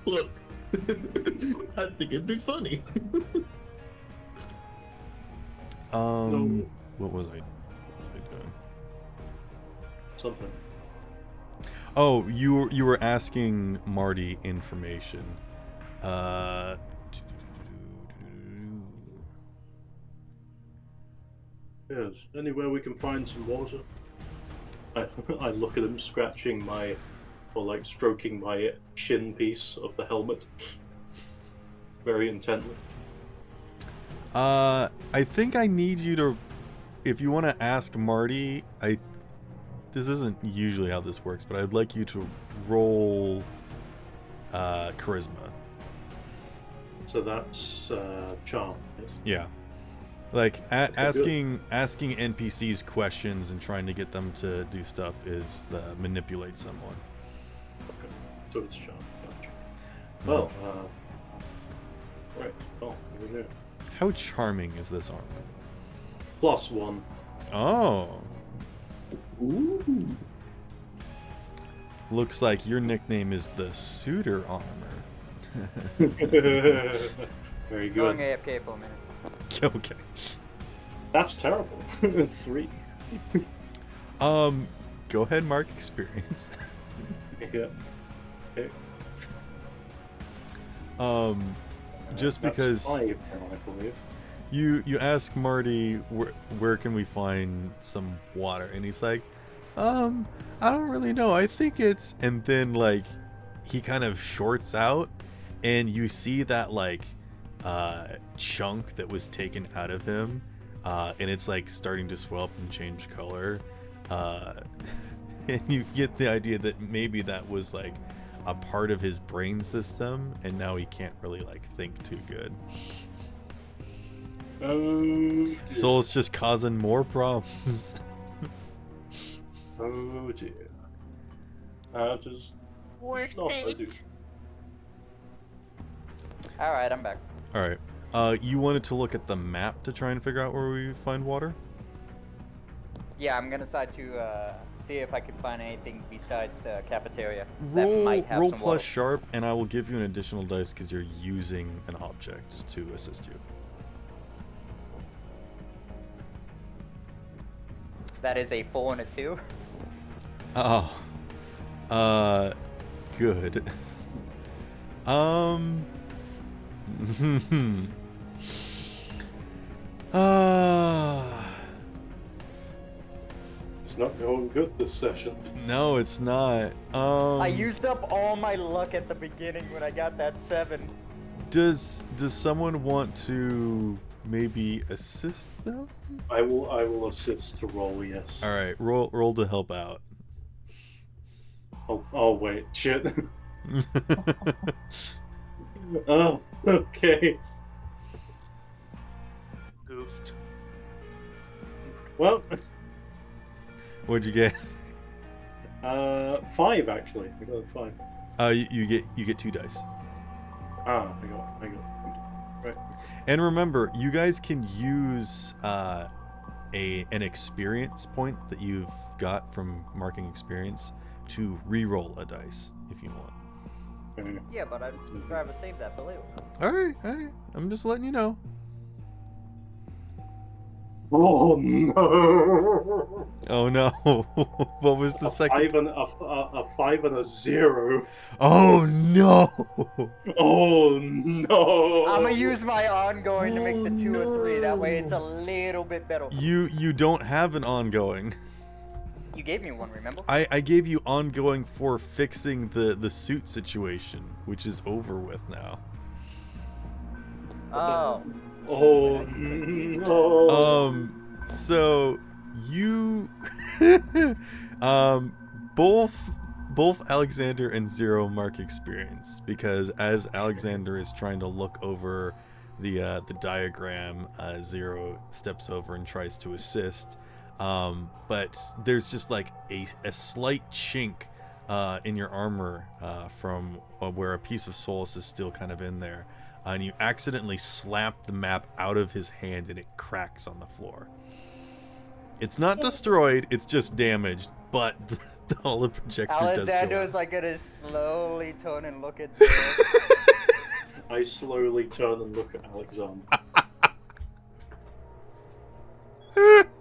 Look, I think it'd be funny. No. What was I doing? Something. Oh, you were asking Marty information. Yes, anywhere we can find some water. I look at him scratching my, or like stroking my chin piece of the helmet. Very intently. I think I need you to, if you want to ask Marty, this isn't usually how this works, but I'd like you to roll charisma. So that's charm, yes? Yeah. Like That's asking NPCs questions and trying to get them to do stuff is the manipulate someone. Okay, so it's charm. Gotcha. Well, right. Oh, over there. How charming is this armor? +1. Oh, Ooh. looks like your nickname is the Suitor Armor. Very Going good. AFK for a minute. Okay. That's terrible. 3. Go ahead, mark experience. Yeah. Okay. Just That's because 5 now, I believe. you ask Marty where can we find some water, and he's like, I don't really know. I think it's, and then like he kind of shorts out, and you see that like chunk that was taken out of him, and it's like starting to swell up and change color, and you get the idea that maybe that was like a part of his brain system, and now he can't really like think too good. Oh, dear. So it's just causing more problems. Oh dear. That is Work not I do. it. Alright, I'm back. All right. You wanted to look at the map to try and figure out where we find water? Yeah, I'm gonna decide to see if I can find anything besides the cafeteria that might have Roll some plus water. sharp, and I will give you an additional dice because you're using an object to assist you. That is a 4 and a 2. Oh. Good. It's not going good this session. No, it's not. I used up all my luck at the beginning when I got that 7. Does someone want to maybe assist them? I will assist to roll, yes. All right, roll to help out. Oh wait, shit. Oh, okay. Goofed. Well, What'd you get? 5 actually. I got a 5. You get 2 dice. I got. Right. And remember, you guys can use an experience point that you've got from marking experience to re-roll a dice if you want. Yeah, but I'd rather save that for later. All right. I'm just letting you know. Oh no! Oh no! What was the second? A 5 and a 0. Oh no! Oh no! I'm gonna use my ongoing to make the 2 or 3. That way it's a little bit better. You don't have an ongoing. You gave me one, remember? I gave you ongoing for fixing the suit situation, which is over with now. Oh. Oh no! So you both Alexander and Zero mark experience because as Alexander is trying to look over the diagram, Zero steps over and tries to assist. But there's just like a slight chink in your armor from where a piece of Solus is still kind of in there. And you accidentally slap the map out of his hand and it cracks on the floor. It's not destroyed, it's just damaged, but the holoprojector does go Alexander's up. like gonna slowly turn and look at Zero. I slowly turn and look at Alexander.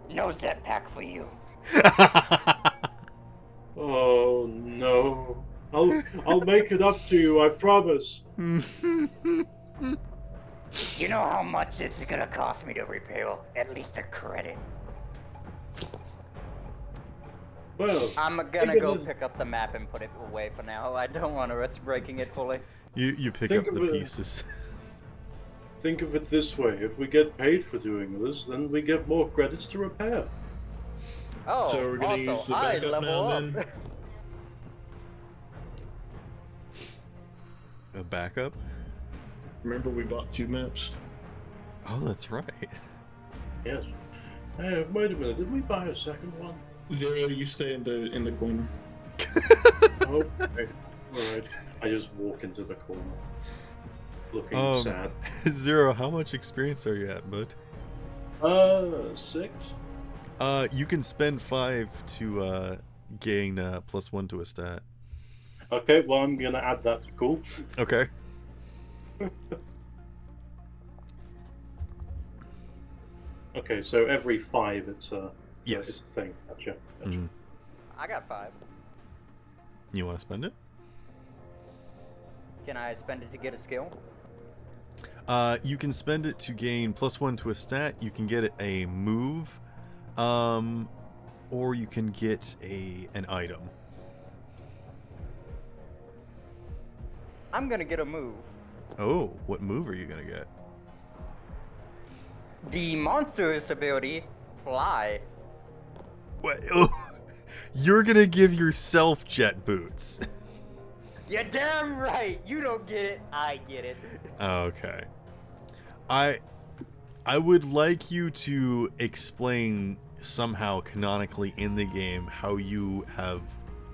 Nose that pack for you. Oh no! I'll make it up to you, I promise. You know how much it's gonna cost me to repair at least a credit. Well, I'm gonna go pick up the map and put it away for now. I don't want to risk breaking it fully. You pick Think up of the it- pieces. think of it this way: if we get paid for doing this, then we get more credits to repair. Oh, So we're gonna also, use the I backup level now, up. then? A backup? Remember we bought 2 maps? Oh, that's right. Yes. Hey, wait a minute. Did we buy a second one? Zero, you stay in the corner. Oh, okay. All right. I just walk into the corner, looking sad. Zero, how much experience are you at, bud? 6. You can spend 5 to gain +1 to a stat. Okay, well I'm gonna add that to cool. Okay. Okay, so every 5 it's a Yes. it's a thing. Gotcha. Mhm. I got 5. You want to spend it? Can I spend it to get a skill? You can spend it to gain +1 to a stat. You can get a move, or you can get an item. I'm gonna get a move. Oh, what move are you gonna get? The monstrous ability, Fly. What? Oh, you're gonna give yourself jet boots. You're damn right. You don't get it. I get it. Okay. I would like you to explain somehow canonically in the game how you have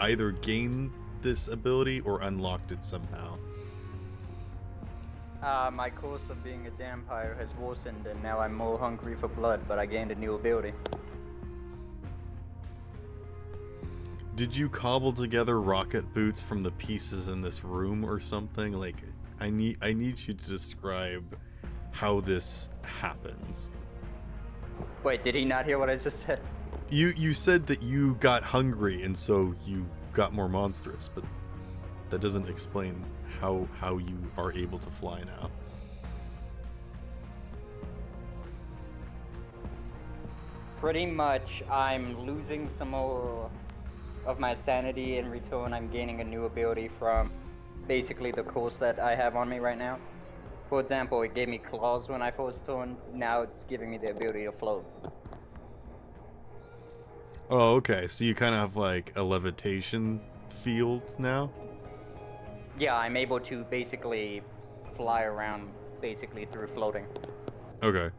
either gained this ability or unlocked it somehow. My course of being a vampire has worsened, and now I'm more hungry for blood, but I gained a new ability. did you cobble together rocket boots from the pieces in this room or something? Like, I need you to describe how this happens. Wait, did he not hear what I just said? You said that you got hungry and so you got more monstrous, but that doesn't explain how you are able to fly now. Pretty much, I'm losing some more of my sanity. In return, I'm gaining a new ability from basically the course that I have on me right now. For example, it gave me claws when I first turned. Now it's giving me the ability to float. Oh, okay. So you kind of have like a levitation field now? Yeah, I'm able to basically fly around basically through floating. Okay.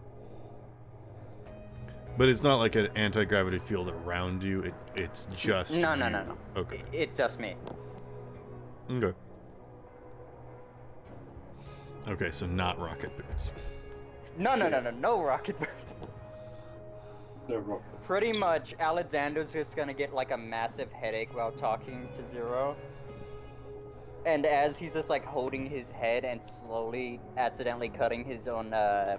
But it's not like an anti-gravity field around you. It's just No. Okay. It's just me. Okay. Okay, so not rocket boots. No rocket boots. No rocket. Pretty much, Alexander's just gonna get like a massive headache while talking to Zero. And as he's just like holding his head and slowly accidentally cutting his own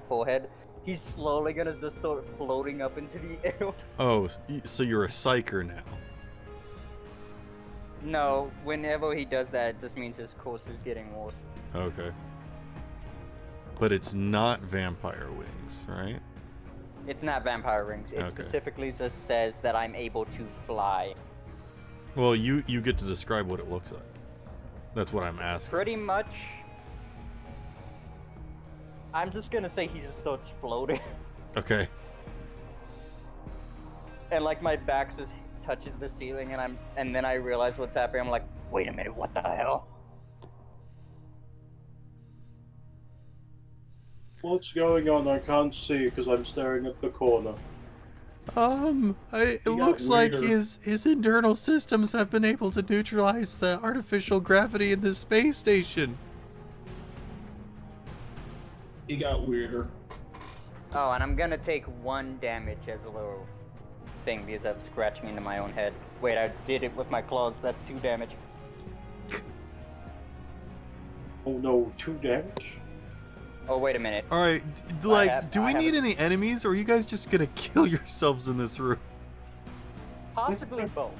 forehead, he's slowly gonna just start floating up into the air. Oh, so you're a psyker now. No, whenever he does that, it just means his course is getting worse. Okay. But it's not vampire wings, right? It's not vampire rings. It Okay. specifically just says that I'm able to fly. Well, you get to describe what it looks like. That's what I'm asking. Pretty much, I'm just gonna say he just starts floating. Okay. And like my back just touches the ceiling, and then I realize what's happening. I'm like, Wait a minute, what the hell? What's going on? I can't see because I'm staring at the corner. It He got looks like weirder. his internal systems have been able to neutralize the artificial gravity in this space station. He got weirder. oh, and I'm gonna take 1 damage as a little thing because I'm scratching into my own head. Wait, I did it with my claws. That's 2 damage. Oh no, 2 damage? Oh, wait a minute. All right, do we need any enemies, or are you guys just gonna kill yourselves in this room? Possibly both.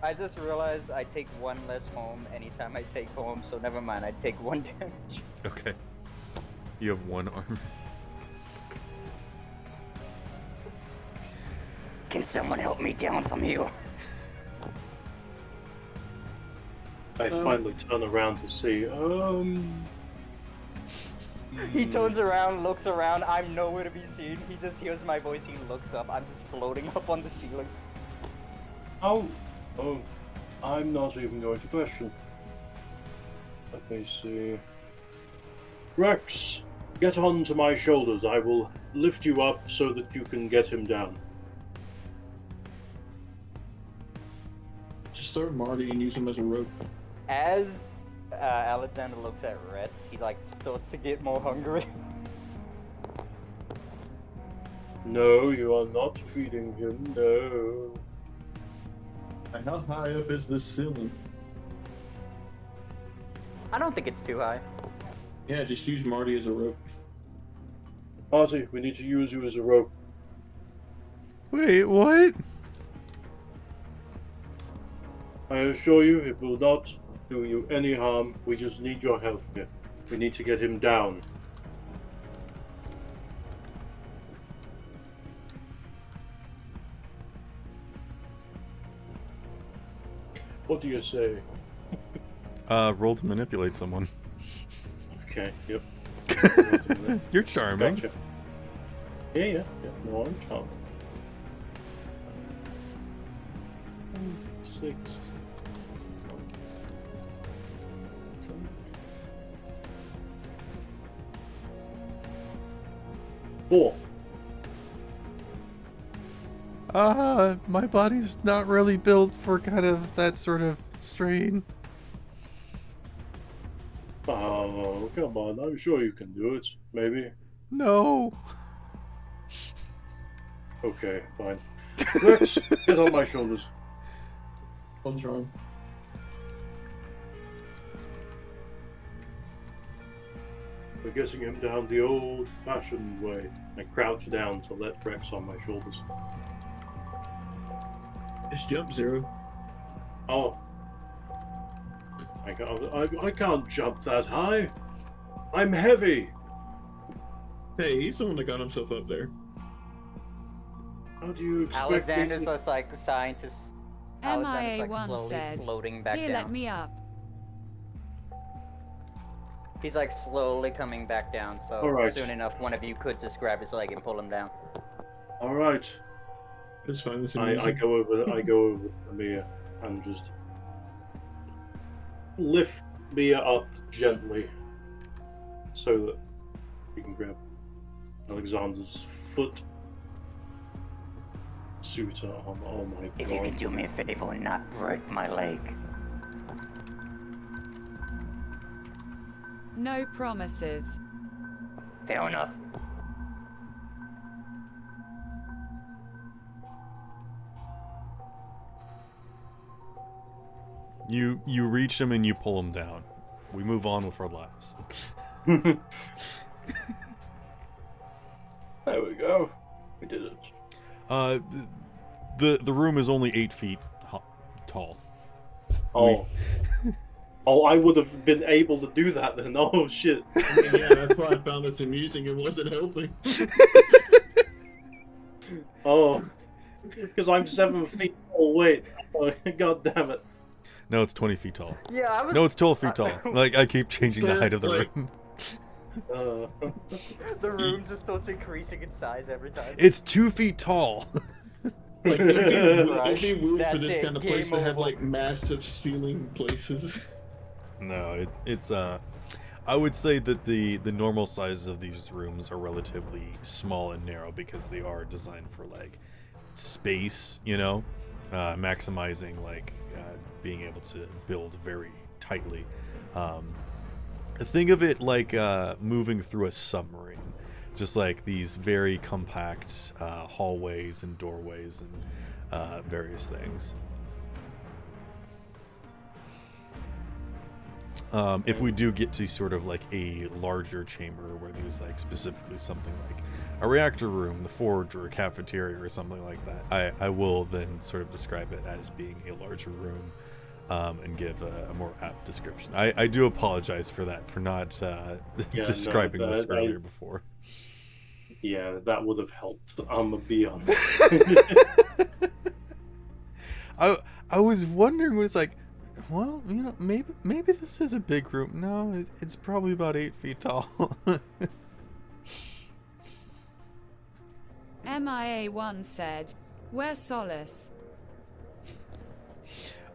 I just realized I take 1 less home anytime I take home, so never mind. I take 1 damage. Okay. You have 1 armor. Can someone help me down from here? I finally turn around to see, He turns around, looks around. I'm nowhere to be seen. He just hears my voice. He looks up. I'm just floating up on the ceiling. Oh, I'm not even going to question. Let me see. Rex, get onto my shoulders. I will lift you up so that you can get him down. Just throw Marty and use him as a rope. As Alexander looks at Retz, he like starts to get more hungry. No, you are not feeding him, no. And how high up is this ceiling? I don't think it's too high. Yeah, just use Marty as a rope. Marty, we need to use you as a rope. Wait, what? I assure you, it will not do you any harm. We just need your help here. We need to get him down. What do you say? Roll to manipulate someone. Okay, yep. You're charming. Gotcha. Yeah. No, I'm charmed. 6. 4. My body's not really built for kind of that sort of strain. Oh, come on. I'm sure you can do it. Maybe. No. Okay, fine. Rex, get on my shoulders. What's wrong? We're getting him down the old-fashioned way. I crouch down to let Rex on my shoulders. Just jump, Zero. Oh. I can't jump that high. I'm heavy. Hey, he's the one that got himself up there. How do you expect Alexander's me to... just like the scientist. Alexander's like MIA1 slowly said, floating back "Here, down. let me up." He's like slowly coming back down, so Alright. soon enough one of you could just grab his leg and pull him down. All right. It's fine. It's I amusing. go over to Mia and just lift Mia up gently so that we can grab Alexander's foot. Suitor on. Oh my If you god. can do me a favor and not break my leg. No promises. Fair enough. You reach him and you pull him down. We move on with our lives. There we go. We did it. The room is only 8 feet tall. Oh. Oh, I would have been able to do that then. Oh shit. Yeah, that's why I found this amusing and wasn't helping. Oh. Because I'm 7 feet tall. Wait. Oh, god damn it. No, it's 20 feet tall. Yeah, I was. No, it's 12 feet tall. Like, I keep changing the Still, height of the like- room. The room just starts increasing in size every time. It's 2 feet tall. Like, it'd be weird for That's this it, kind of place game to have over. like massive ceiling places. No, it's I would say that the normal sizes of these rooms are relatively small and narrow because they are designed for like space, you know, maximizing like being able to build very tightly. Think of it like moving through a submarine, just like these very compact hallways and doorways and various things. If we do get to sort of like a larger chamber where there's like specifically something like a reactor room, the forge, or a cafeteria or something like that, I will then sort of describe it as being a larger room and give a more apt description. I do apologize for that, for not describing this earlier before. Yeah, that would have helped. I'm gonna be honest. I was wondering what it's like. Well, you know, maybe this is a big room. No, it's probably about 8 feet tall. MIA1 said, "Where's Solace?"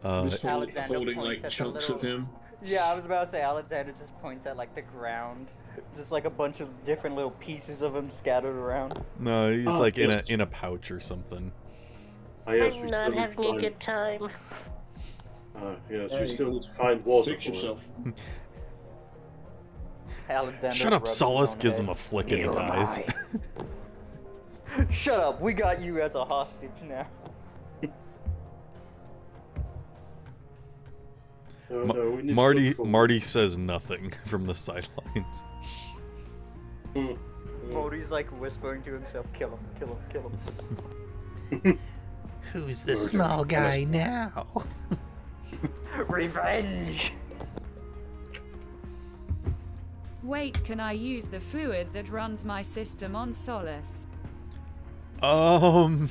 Just Alexander holding points like at the chunks little- of him. Yeah, I was about to say Alexander just points at like the ground, just like a bunch of different little pieces of him scattered around. No, he's Oh, like yes. in a pouch or something. Yes, I'm we not still need having to a find- good time. Yes, Hey, we still need to find water. Fix for it. yourself. Alexander. Shut up, rubs his Solace own gives head. him a flick and he Neither am dies. I. Shut up! We got you as a hostage now. No, no, we need to Marty look for- Marty says nothing from the sidelines. Hmm. Modi's like whispering to himself, "Kill him! Kill him! Kill him!" Who's the small guy now? Revenge! Wait, can I use the fluid that runs my system on Solace? Can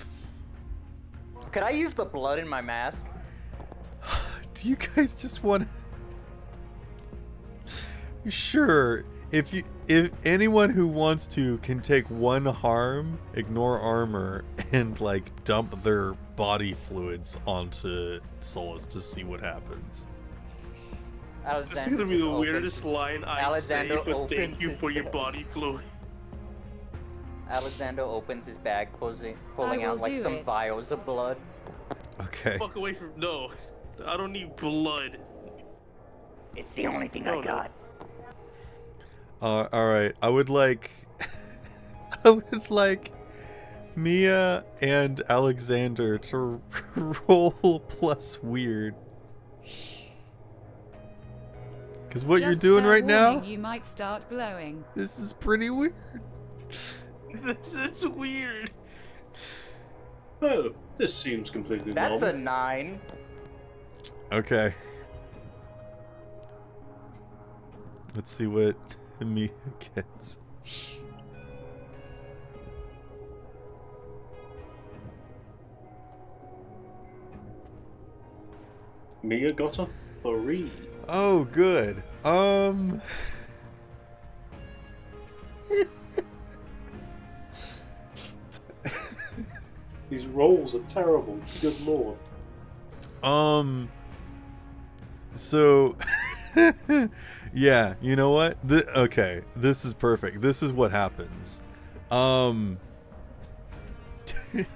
I use the blood in my mask? Do you guys just want to... Sure. If anyone who wants to can take one harm, ignore armor, and like dump their body fluids onto Solus to see what happens. This is gonna be the weirdest line I Alexander say, but thank opens you his for your bag. body fluid. Alexander opens his bag, pulling I out will like do some it. vials of blood. Okay. Fuck away from no. I don't need blood. It's the only thing No, I no. got. All right. I would like Mia and Alexander to roll plus weird. Because what you're Just doing fair right now, warning, you might start glowing. this is pretty weird. This is weird. Oh, this seems completely That's normal. a 9. Okay. Let's see what Mia gets. Mia got a 3. Oh, good. These rolls are terrible. Good lord. So, yeah, you know what? Okay, this is perfect. This is what happens. I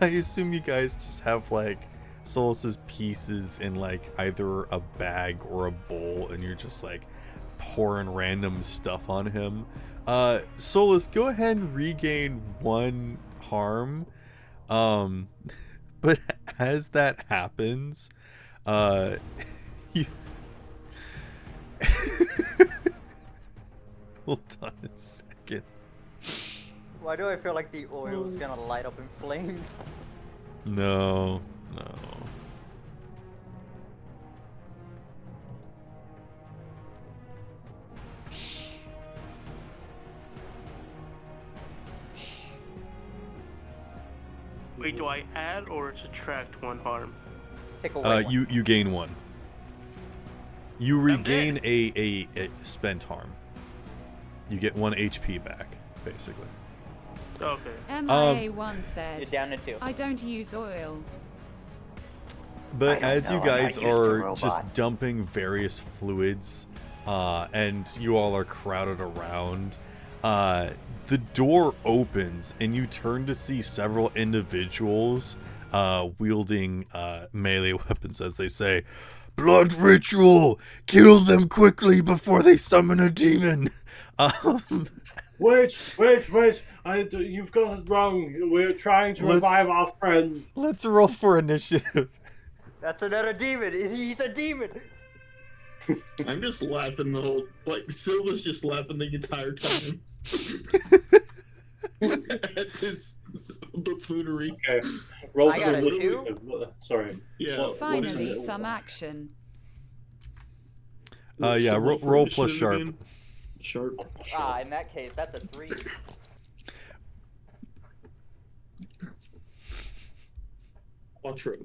assume you guys just have, like, Solus's pieces in, like, either a bag or a bowl, and you're just, like, pouring random stuff on him. Solus, go ahead and regain 1 harm. But as that happens, you... Hold on a second. Why do I feel like the oil is gonna light up in flames? No. Wait, do I add or subtract 1 harm? Take away one. You gain 1. You I'm regain dead. a spent harm. You get 1 HP back, basically. Okay. MIA1 You're said, down to 2. I don't use oil. But I don't as you know, I'm not guys used to are just robots. dumping various fluids, and you all are crowded around, the door opens and you turn to see several individuals wielding melee weapons as they say, "Blood ritual! Kill them quickly before they summon a demon!" Wait! You've got it wrong. We're trying to revive our friend. Let's roll for initiative. That's another demon. He's a demon. I'm just laughing the whole, like, Silva's just laughing the entire time. At this buffoonery. Okay. Roll I for got a what do 2. Sorry. Yeah. What is Finally, it? some action. What's Yeah, the roll for plus initiative sharp. again? Sharp. In that case, that's a 3. Quattro.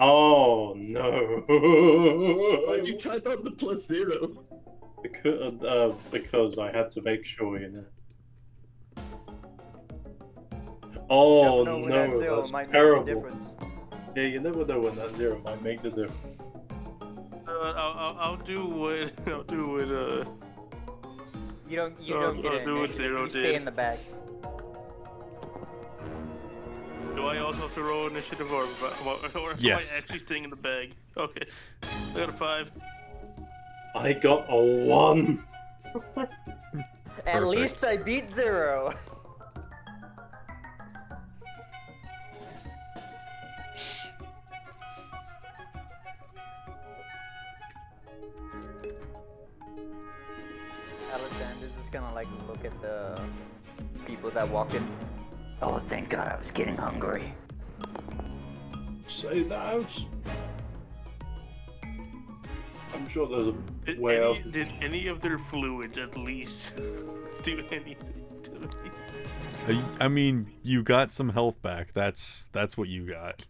Oh no! Why'd you type out the +0? Because I had to make sure, you know. Oh Never know when that no, 0 that's might terrible. make the difference. Yeah, you never know when that 0 might make the difference. I'll do what You don't I'll get an do what initiative. 0 You stay did. in the bag. Do I also have to roll initiative or am Yes. I actually staying in the bag? Okay. I got a 5. I got a 1. At Perfect. least I beat 0. Alexander's just gonna like look at the people that walk in. Oh, thank God, I was getting hungry. Say that. I'm sure there's a Did way else. did any of their fluids at least do anything to me? I mean, you got some health back. That's what you got.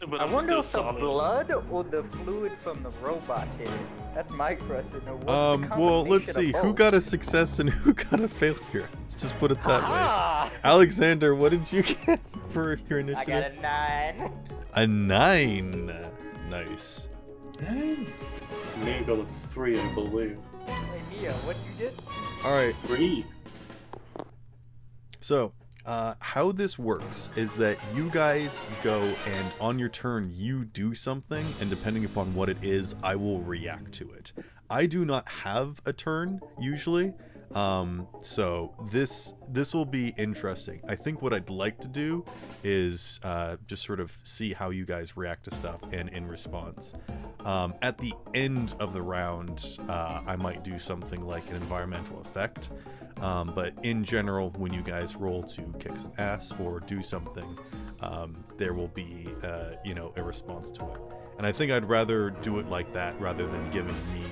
But I I'm wonder still if the solid. blood or the fluid from the robot hit it. That's my question. Or what's the Well, let's combination see. of Who both? got a success and who got a failure? Let's just put it that way. Ah! Alexander, what did you get for your I initiative? got a 9. A 9. Nice. Mia got a 3, I believe. Hey Mia, what you get? All right. 3. So, how this works is that you guys go and on your turn you do something, and depending upon what it is, I will react to it. I do not have a turn usually. So this will be interesting. I think what I'd like to do is just sort of see how you guys react to stuff and in response. At the end of the round, I might do something like an environmental effect. But in general, when you guys roll to kick some ass or do something, there will be a response to it. And I think I'd rather do it like that rather than giving me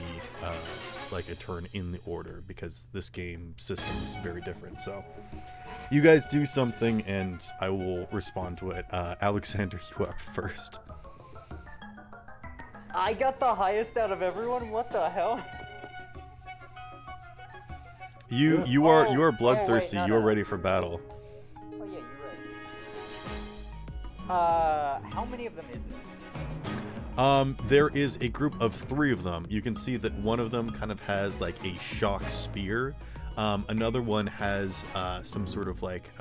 like a turn in the order, because this game system is very different. So you guys do something and I will respond to it. Alexander, you are first. I got the highest out of everyone. What the hell? You are bloodthirsty. Wait, no, you are no. ready for battle. Oh yeah, you're right. How many of them is there? There is a group of 3 of them. You can see that one of them kind of has like a shock spear. Another one has some sort of like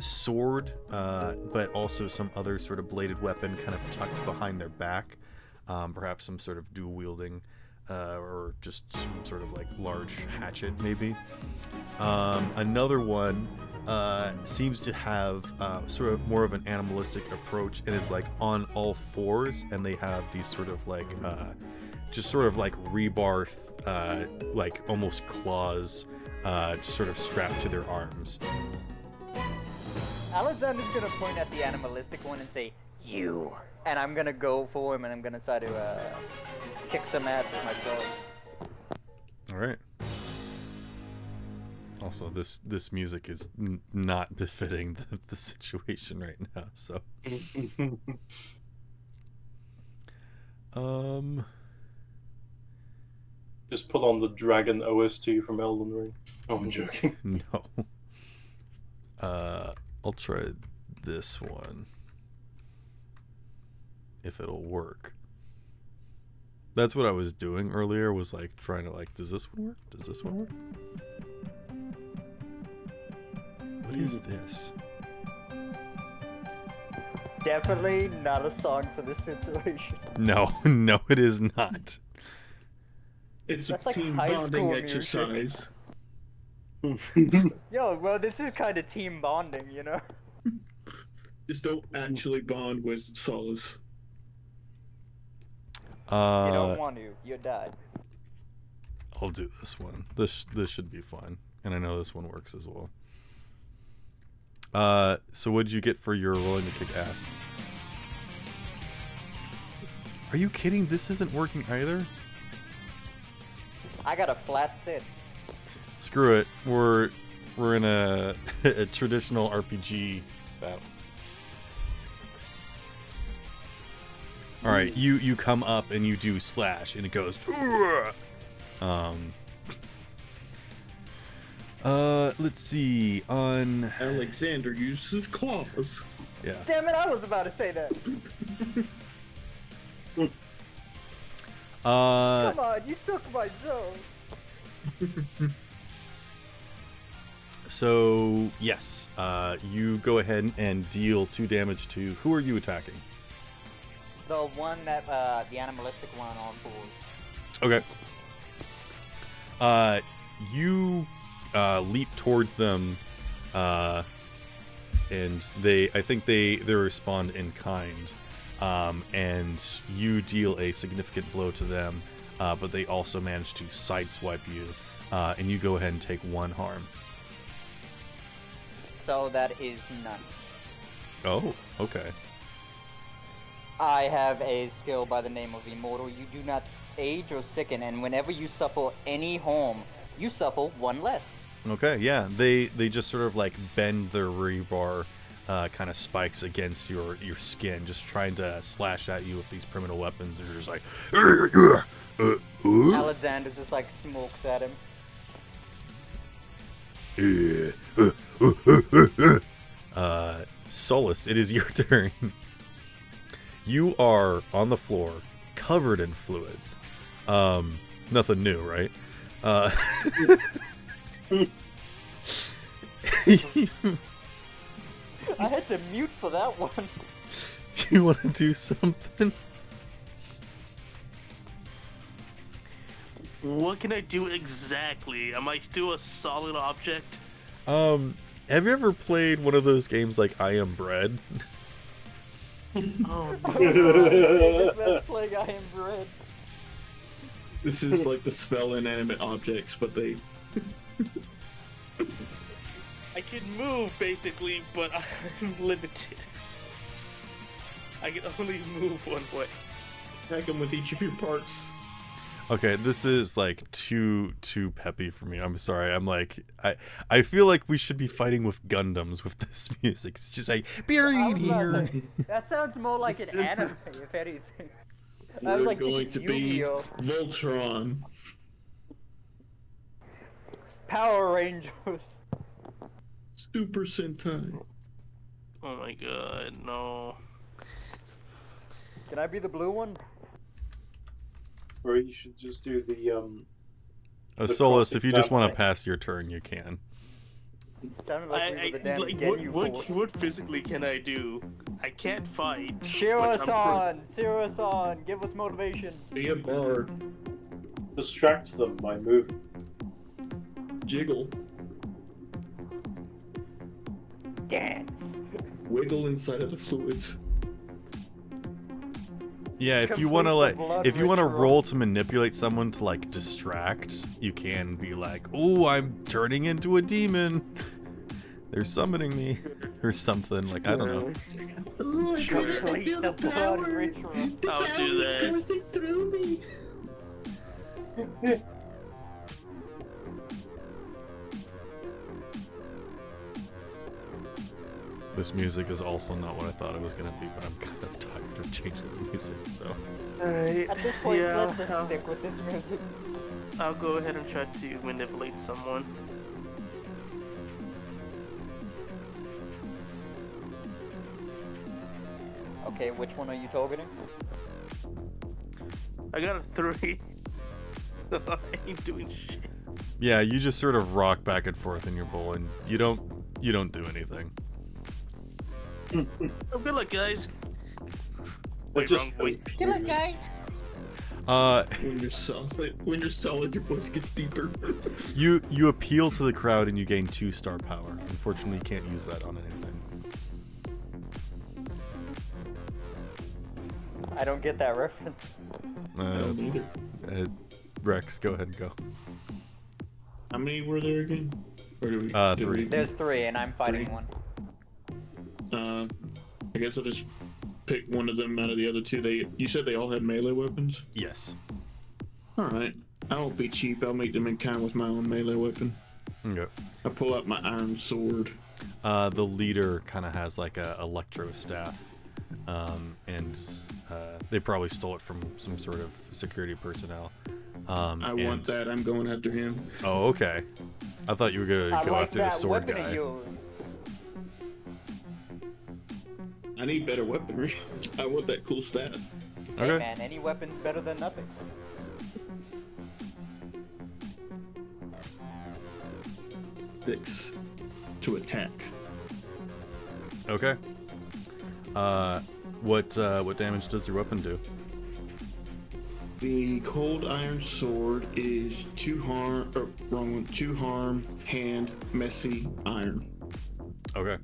sword, but also some other sort of bladed weapon kind of tucked behind their back. Perhaps some sort of dual wielding, or just some sort of like large hatchet maybe. Another one seems to have sort of more of an animalistic approach, and is like on all 4s, and they have these sort of like just sort of like rebar like almost claws just sort of strapped to their arms. Alexander's gonna point at the animalistic one and say, "You," and I'm gonna go for him, and I'm gonna try to kick some ass with my claws. All right. Also, this music is not befitting the situation right now. So, Just put on the Dragon OST from Elden Ring. Oh, I'm joking. no. I'll try this one if it'll work. That's what I was doing earlier. Was like trying to like, does this one work? Does this one work? What is this? Definitely not a song for this situation. No, no, it is not. It's That's a like team high bonding school music. exercise. Yo, well, this is kind of team bonding, you know? Just don't actually bond with Solace. You don't want to, you died. I'll do this one. This should be fun, and I know this one works as well. So what did you get for your rolling to kick ass? Are you kidding? This isn't working either? I got a flat 6. Screw it. We're in a traditional RPG battle. All right, you come up and you do slash, and it goes. Let's see. On Alexander uses claws. yeah. Damn it, I was about to say that. Come on, you took my zone. So yes, you go ahead and deal 2 damage to. Who are you attacking? The one that, the animalistic one on pools. Okay. You leap towards them, and I think they respond in kind, and you deal a significant blow to them, but they also manage to sideswipe you, and you go ahead and take 1 harm. So that is none. Oh, okay. I have a skill by the name of Immortal. You do not age or sicken, and whenever you suffer any harm, you suffer 1 less. Okay, yeah. They just sort of like bend their rebar kind of spikes against your skin, just trying to slash at you with these primitive weapons, and you're just like Alexander just like smokes at him. Solus, it is your turn. You are on the floor, covered in fluids. Nothing new, right? I had to mute for that one. Do you want to do something? What can I do exactly? Am I still a solid object? Have you ever played one of those games like I Am Bread? Oh Oh no. my god, this man's playing I Am Bread. This is like the spell inanimate objects, but they. I can move basically, but I'm limited. I can only move one way. Attack them with each of your parts. Okay, this is like too peppy for me. I'm sorry. I'm like I feel like we should be fighting with Gundams with this music. It's just like That sounds more like an anime, if anything. I was We're like going to thinking be Yu-Gi-Oh! Voltron. Power Rangers. Super Sentai. Oh my god, no. Can I be the blue one? Or you should just do the Solus, if you just want to crossing pass your turn, you can. Sounded like we were the damn like Genyu force. what physically can I do? I can't fight. Cheer but us I'm on! Cheer us on! Give us motivation! Be a bard. distract them by moving. Jiggle. Dance. Wiggle inside of the fluids. Yeah, if you Complete want to the like, blood if you want to ritual. roll to manipulate someone to like distract, you can be like, "Oh, I'm turning into a demon. They're summoning me," or something. Like I don't know. Oh, Complete the blood ritual. I'll do that. coursing through me. This music is also not what I thought it was gonna be, but I'm kind of tired of changing the music. So Alright. At this point, Yeah, let's just I'll- stick with this music. I'll go ahead and try to manipulate someone. Okay, which one are you targeting? I got a 3. I ain't doing shit. yeah, you just sort of rock back and forth in your bowl, and you don't do anything. Oh, good luck, guys. Wait, just wrong voice. Good luck, guys. When you're solid, your voice gets deeper. You appeal to the crowd and you gain 2-star power. Unfortunately, you can't use that on anything. I don't get that reference. don't either. Rex, go ahead and go. How many were there again? Or did we, 3. There's 3, and I'm fighting 3. one. I guess I'll just pick one of them out of the other 2. You said they all had melee weapons? Yes. Alright. I won't be cheap. I'll meet them in kind with my own melee weapon. Okay. I pull out my iron sword. The leader kind of has like a electro staff, and they probably stole it from some sort of security personnel. I want that. I'm going after him. Oh, okay. I thought you were gonna I go like after the that sword weapon guy. of yours. I need better weaponry. I want that cool stat. Hey Okay. man, any weapon's better than nothing. Six to attack. Okay. What damage does your weapon do? The cold iron sword is 2 harm. Wrong one. 2 harm, hand, messy, iron. Okay.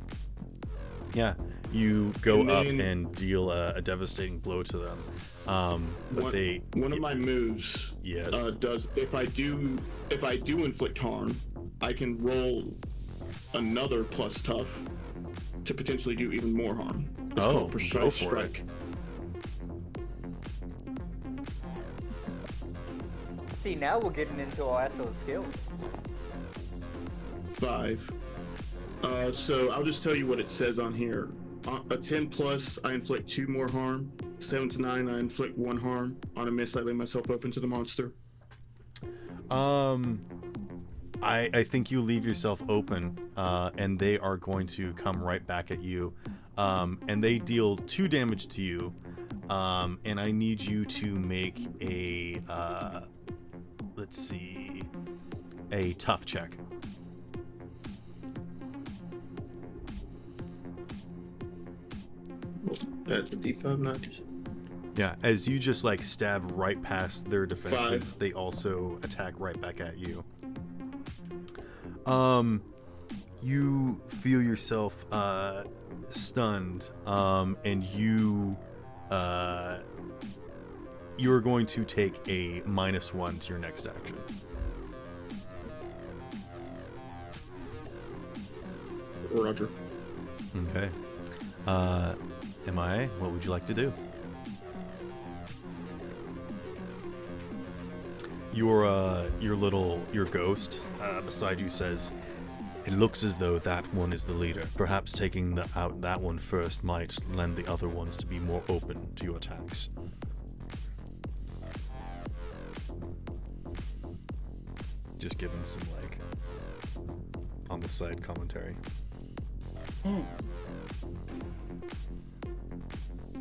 Yeah, you go And up then- and deal a devastating blow to them. But One of my moves Yes. does if I do inflict harm, I can roll another plus tough to potentially do even more harm. It's Oh, called go precise for it. strike. See, now we're getting into our actual skills. 5. So I'll just tell you what it says on here. A 10 plus, I inflict 2 more harm. 7 to 9, I inflict 1 harm. On a miss, I lay myself open to the monster. I think you leave yourself open, and they are going to come right back at you, and they deal 2 damage to you, and I need you to make a let's see, a tough check. That's a D5, not Yeah, as you just like stab right past their defenses, 5. they also attack right back at you. You feel yourself stunned, and you are going to take a -1 to your next action. Roger. Okay. MIA, what would you like to do? Your ghost beside you says, "It looks as though that one is the leader. Perhaps taking out that one first might lend the other ones to be more open to your attacks." Just giving some like on the side commentary.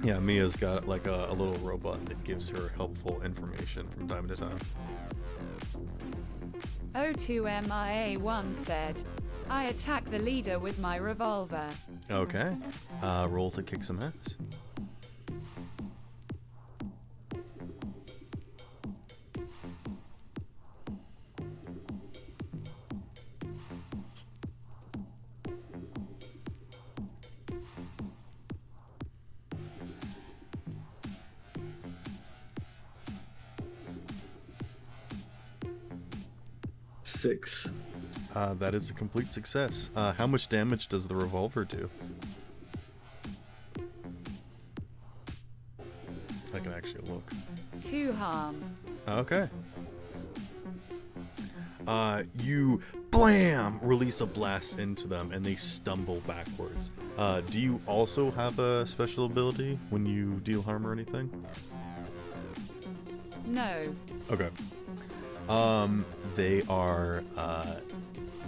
Yeah, Mia's got like a little robot that gives her helpful information from time to time. O2MIA1 said, I attack the leader with my revolver. Okay. Roll to kick some ass. Six. That is a complete success. How much damage does the revolver do? I can actually look. 2 harm. Okay. You blam release a blast into them and they stumble backwards. Do you also have a special ability when you deal harm or anything? No. Okay. They are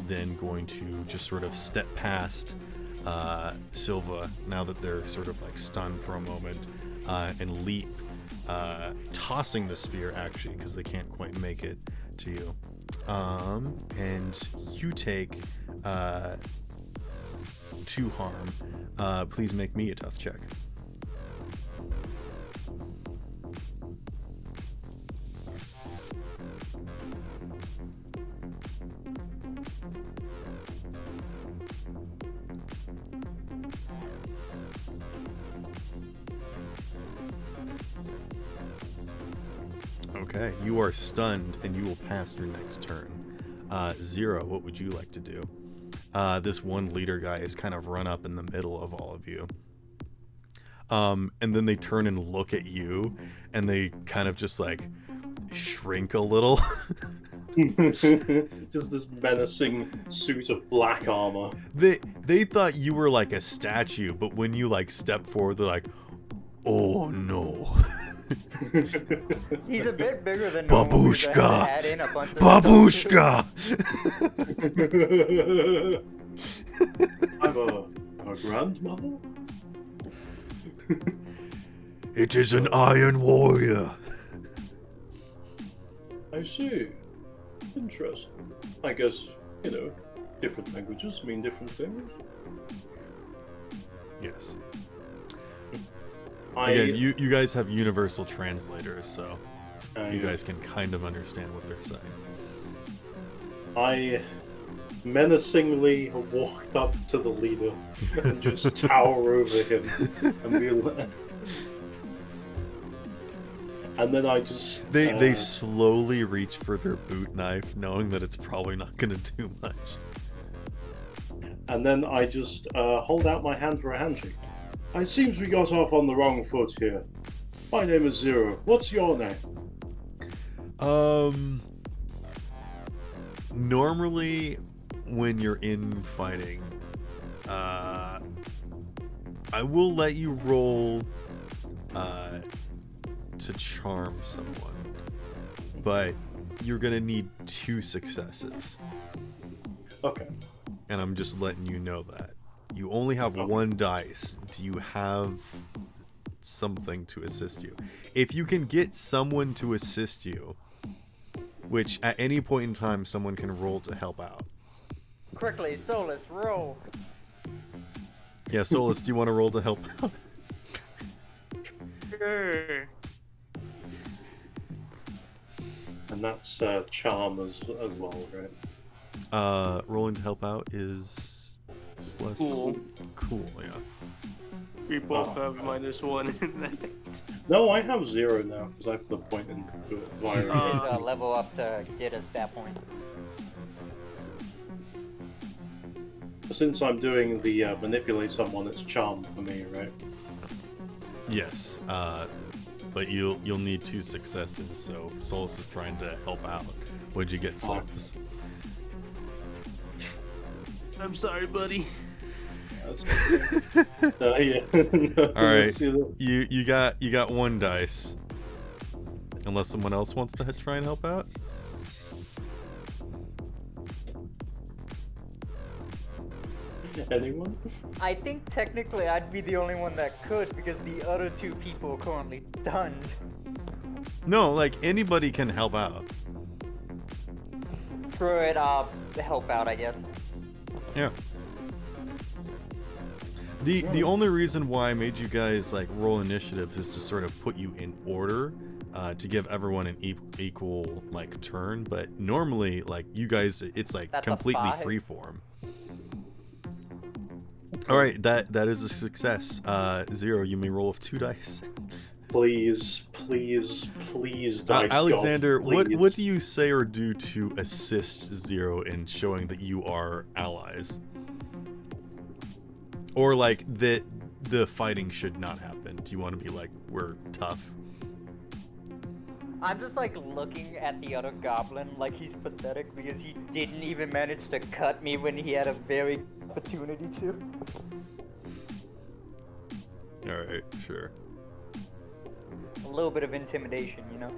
then going to just sort of step past Silva now that they're sort of like stunned for a moment and leap, tossing the spear actually because they can't quite make it to you. And you take 2 harm. Please make me a tough check. Okay, you are stunned and you will pass your next turn. Zero, what would you like to do? This one leader guy is kind of run up in the middle of all of you. And then they turn and look at you and they kind of just like shrink a little. Just this menacing suit of black armor. They thought you were like a statue, but when you like step forward, they're like, "Oh no." He's a bit bigger than Babushka! normal. We add in a bunch of Babushka! I'm a grandmother? It is an Iron Warrior. I see. Interesting. I guess, different languages mean different things. Yes. Again, you guys have universal translators, so you yeah. guys can kind of understand what they're saying. I menacingly walked up to the leader and just tower over him and be like... And then I just... They slowly reach for their boot knife, knowing that it's probably not going to do much. And then I just hold out my hand for a handshake. It seems we got off on the wrong foot here. My name is Zero. What's your name? Normally, when you're in fighting, I will let you roll to charm someone, but you're gonna need 2 successes. Okay. And I'm just letting you know that. You only have 1 dice. Do you have something to assist you? If you can get someone to assist you, which at any point in time someone can roll to help out. Quickly, Solus, roll. Yeah, Solus, do you want to roll to help out? Sure. that's charm as well, right? Rolling to help out is plus Cool. Cool, yeah. We both Oh, have God. -1 in that. No, I have 0 now because I put the point into it via. You need to level up to get a stat point. Since I'm doing the manipulate someone, it's charm for me, right? Yes. But you'll need 2 successes, so Solus is trying to help out. What'd you get, Solus? I'm sorry, buddy. Yeah. All right. You got 1 dice. Unless someone else wants to try and help out. Anyone? I think technically I'd be the only one that could because the other 2 people are currently stunned. No, like anybody can help out. Screw it, help out, I guess. Yeah. The only reason why I made you guys like roll initiative is to sort of put you in order, to give everyone an equal like turn. But normally, like you guys, it's like That's a completely 5. freeform. All right, that is a success. 0. You may roll with 2 dice. Please, dice Alexander, God, please. what do you say or do to assist 0 in showing that you are allies? Or like that the fighting should not happen? Do you want to be like, we're tough? I'm just like looking at the other goblin like he's pathetic because he didn't even manage to cut me when he had a very opportunity to. Alright, sure. A little bit of intimidation, you know?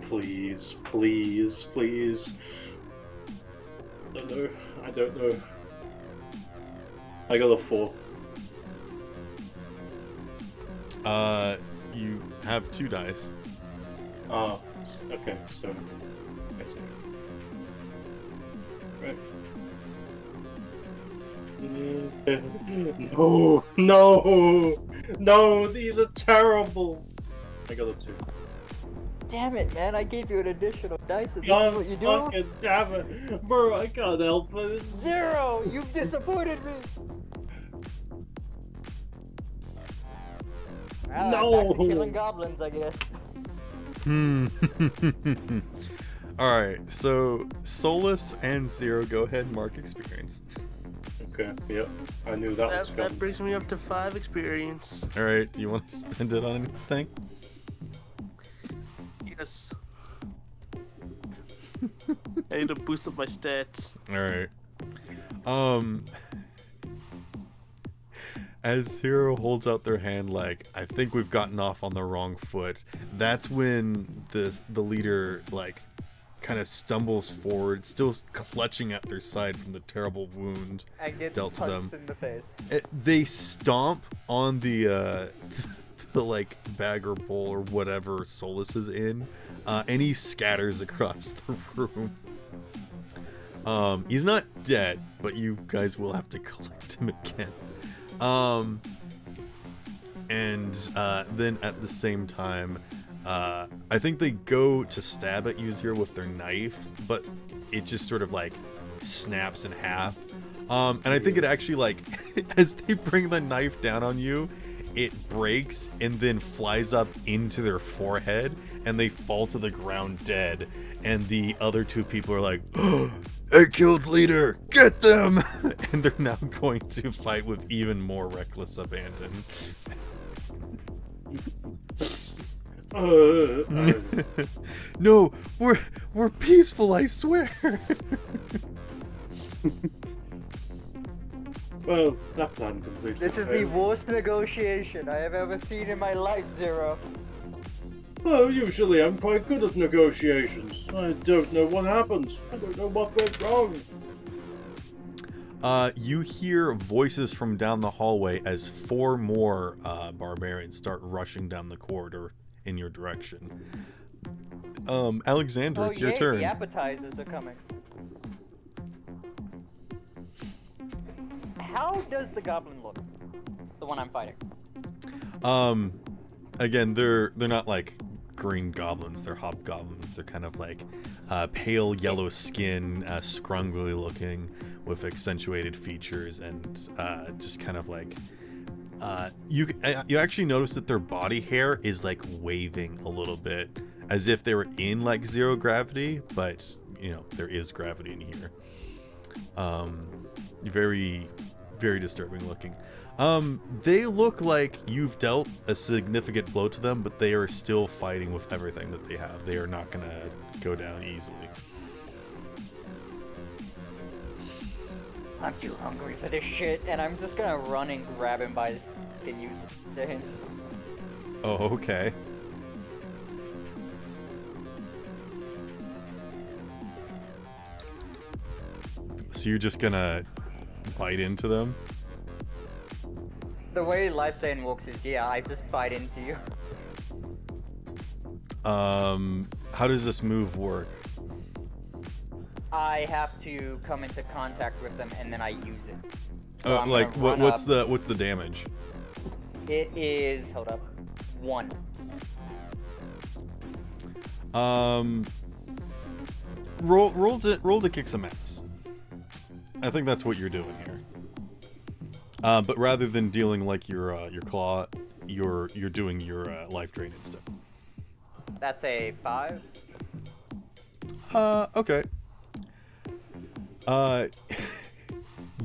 Please. I don't know. I got a 4. You have 2 dice. Okay, so I see. Right. No, these are terrible. I got a 2. Damn it, man, I gave you an additional dice and this is God what you do? fucking damn it, bro! I can't help this. 0! You've disappointed me! No! Back to killing goblins, I guess. Alright, so Solus and 0 go ahead and mark experience. Okay, yep. I knew that was That coming. brings me up to 5 experience. Alright, do you want to spend it on anything? Yes. I need to boost up my stats. Alright. As 0 holds out their hand like, I think we've gotten off on the wrong foot, that's when the leader, like, kind of stumbles forward, still clutching at their side from the terrible wound And gets dealt to punched them. in the face. They stomp on the like bag or bowl or whatever Solus is in, and he scatters across the room. He's not dead, but you guys will have to collect him again. And then at the same time, I think they go to stab at you 0 with their knife, but it just sort of like snaps in half. And I think it actually like, as they bring the knife down on you, it breaks and then flies up into their forehead and they fall to the ground dead. And the other 2 people are like, oh, I killed leader, get them! And they're now going to fight with even more reckless abandon. No, we're peaceful, I swear. Well, that plan completely This is the failed. worst negotiation I have ever seen in my life, 0. Well, usually I'm quite good at negotiations. I don't know what happened. I don't know what went wrong. You hear voices from down the hallway as 4 more barbarians start rushing down the corridor in your direction. Alexander, it's your yay, turn. The appetizers are coming. How does the goblin look? The one I'm fighting. Again, they're not like flickering goblins. They're hobgoblins. They're kind of like pale yellow skin, scrungly looking, with accentuated features, and just kind of like you actually notice that their body hair is like waving a little bit, as if they were in like zero gravity, but you know there is gravity in here. Very, very disturbing looking. They look like you've dealt a significant blow to them, but they are still fighting with everything that they have. They are not gonna go down easily. I'm too hungry for this shit, and I'm just gonna run and grab him by his and use it. Oh, okay. So you're just gonna bite into them? The way life saying works is, yeah, I just bite into you. How does this move work? I have to come into contact with them, and then I use it. So Oh, I'm like gonna run what's up. the damage? It is, hold up, 1. Roll to kick some ass. I think that's what you're doing here. But rather than dealing like your claw, you're doing your life drain instead. That's a 5. Okay.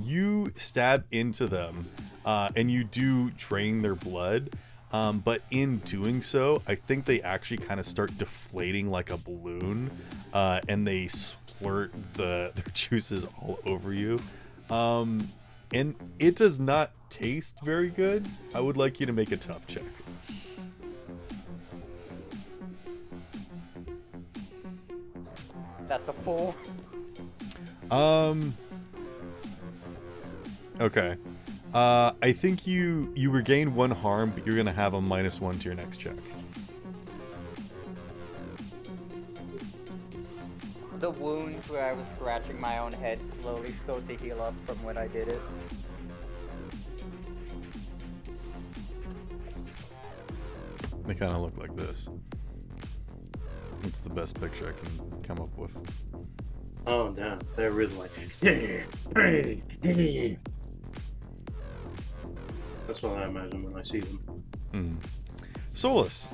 You stab into them, and you do drain their blood. But in doing so, I think they actually kind of start deflating like a balloon, and they splurt their juices all over you. And it does not taste very good. I would like you to make a tough check. That's a 4. Okay. I think you regain 1 harm, but you're gonna have a -1 to your next check. The wounds where I was scratching my own head slowly start to heal up from when I did it. They kind of look like this. It's the best picture I can come up with. Oh, damn. They're really like... That's what I imagine when I see them. Solus,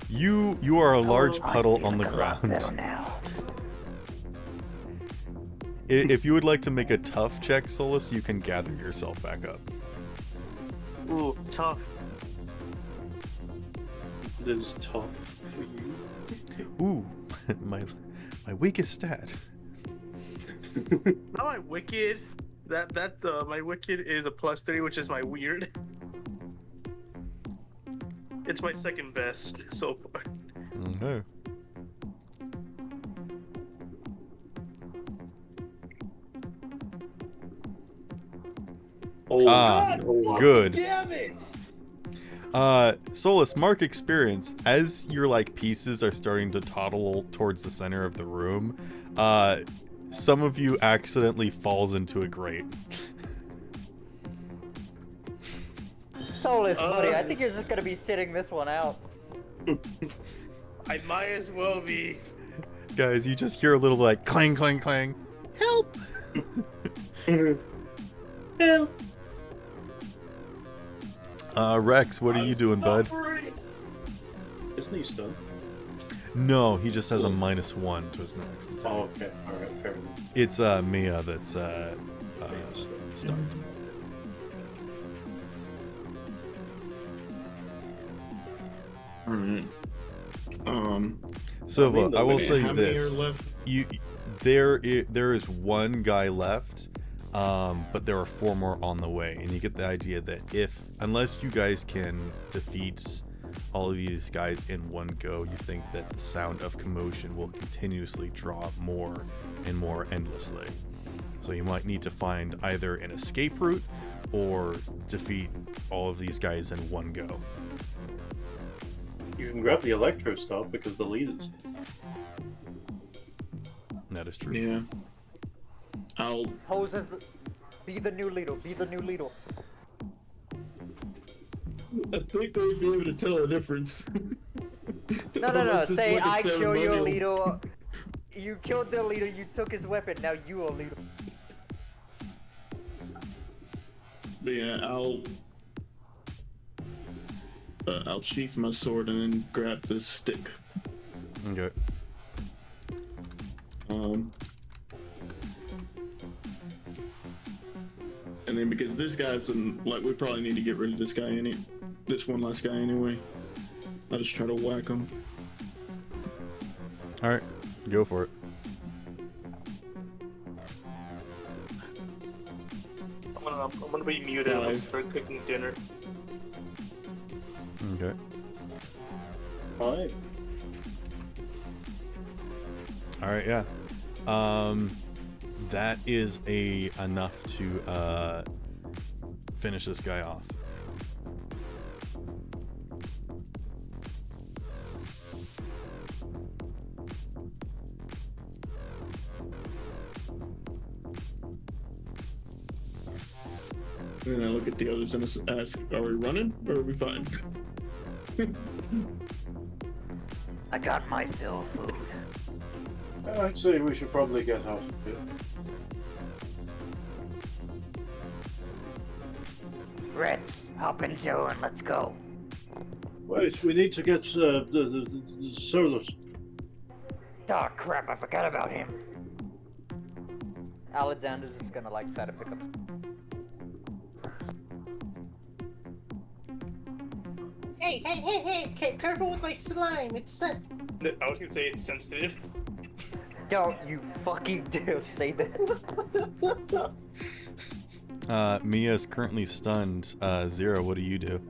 you are a large I'm puddle on the feeling a lot better ground. now. If you would like to make a tough check, Solus, you can gather yourself back up. Ooh, tough. This is tough for you. Ooh, my weakest stat. How my wicked? My wicked is a +3, which is my weird. It's my second best so far. Okay. Oh, Good. Damn it! Solus, mark experience. As your like pieces are starting to toddle towards the center of the room, some of you accidentally falls into a grate. Solus, buddy, I think you're just gonna be sitting this one out. I might as well be. Guys, you just hear a little like clang, clang, clang. Help! Help! Rex, what are you doing, bud? Isn't he stunned? No, he just has a -1 to his next attack. Oh, okay. Alright, fair enough. It's Mia that's stunned. Alright. Silva, I will wait, say how many this: are left? there is 1 guy left, but there are 4 more on the way, and you get the idea that unless you guys can defeat all of these guys in one go, you think that the sound of commotion will continuously draw more and more endlessly. So you might need to find either an escape route or defeat all of these guys in one go. You can grab the electro stuff because the leaders. That is true. Yeah. I'll. Pose as be the new leader. Be the new leader. I think they'd be able to tell a difference. No, Unless this is say like a I kill your ceremonial- leader. You killed their leader, you took his weapon, now you are leader. But yeah, I'll sheath my sword and then grab the stick. Okay. And then because this guy's like, we probably need to get rid of this guy this one last guy anyway. I'll just try to whack him. All right, go for it. I'm gonna be muted. I'm gonna start cooking dinner. Okay. 5. All right, yeah. That is enough to finish this guy off. And then I look at the others and ask, are we running or are we fine? I got my fill of food. I'd say we should probably get out of here. Reds, hop in Zero and let's go. Wait, we need to get the Solus. Oh crap, I forgot about him. Alexander's just gonna like try to pick up. Hey, careful with my slime, it's that. I was gonna say it's sensitive. Don't you fucking dare say that. Mia is currently stunned. Zero, what do you do?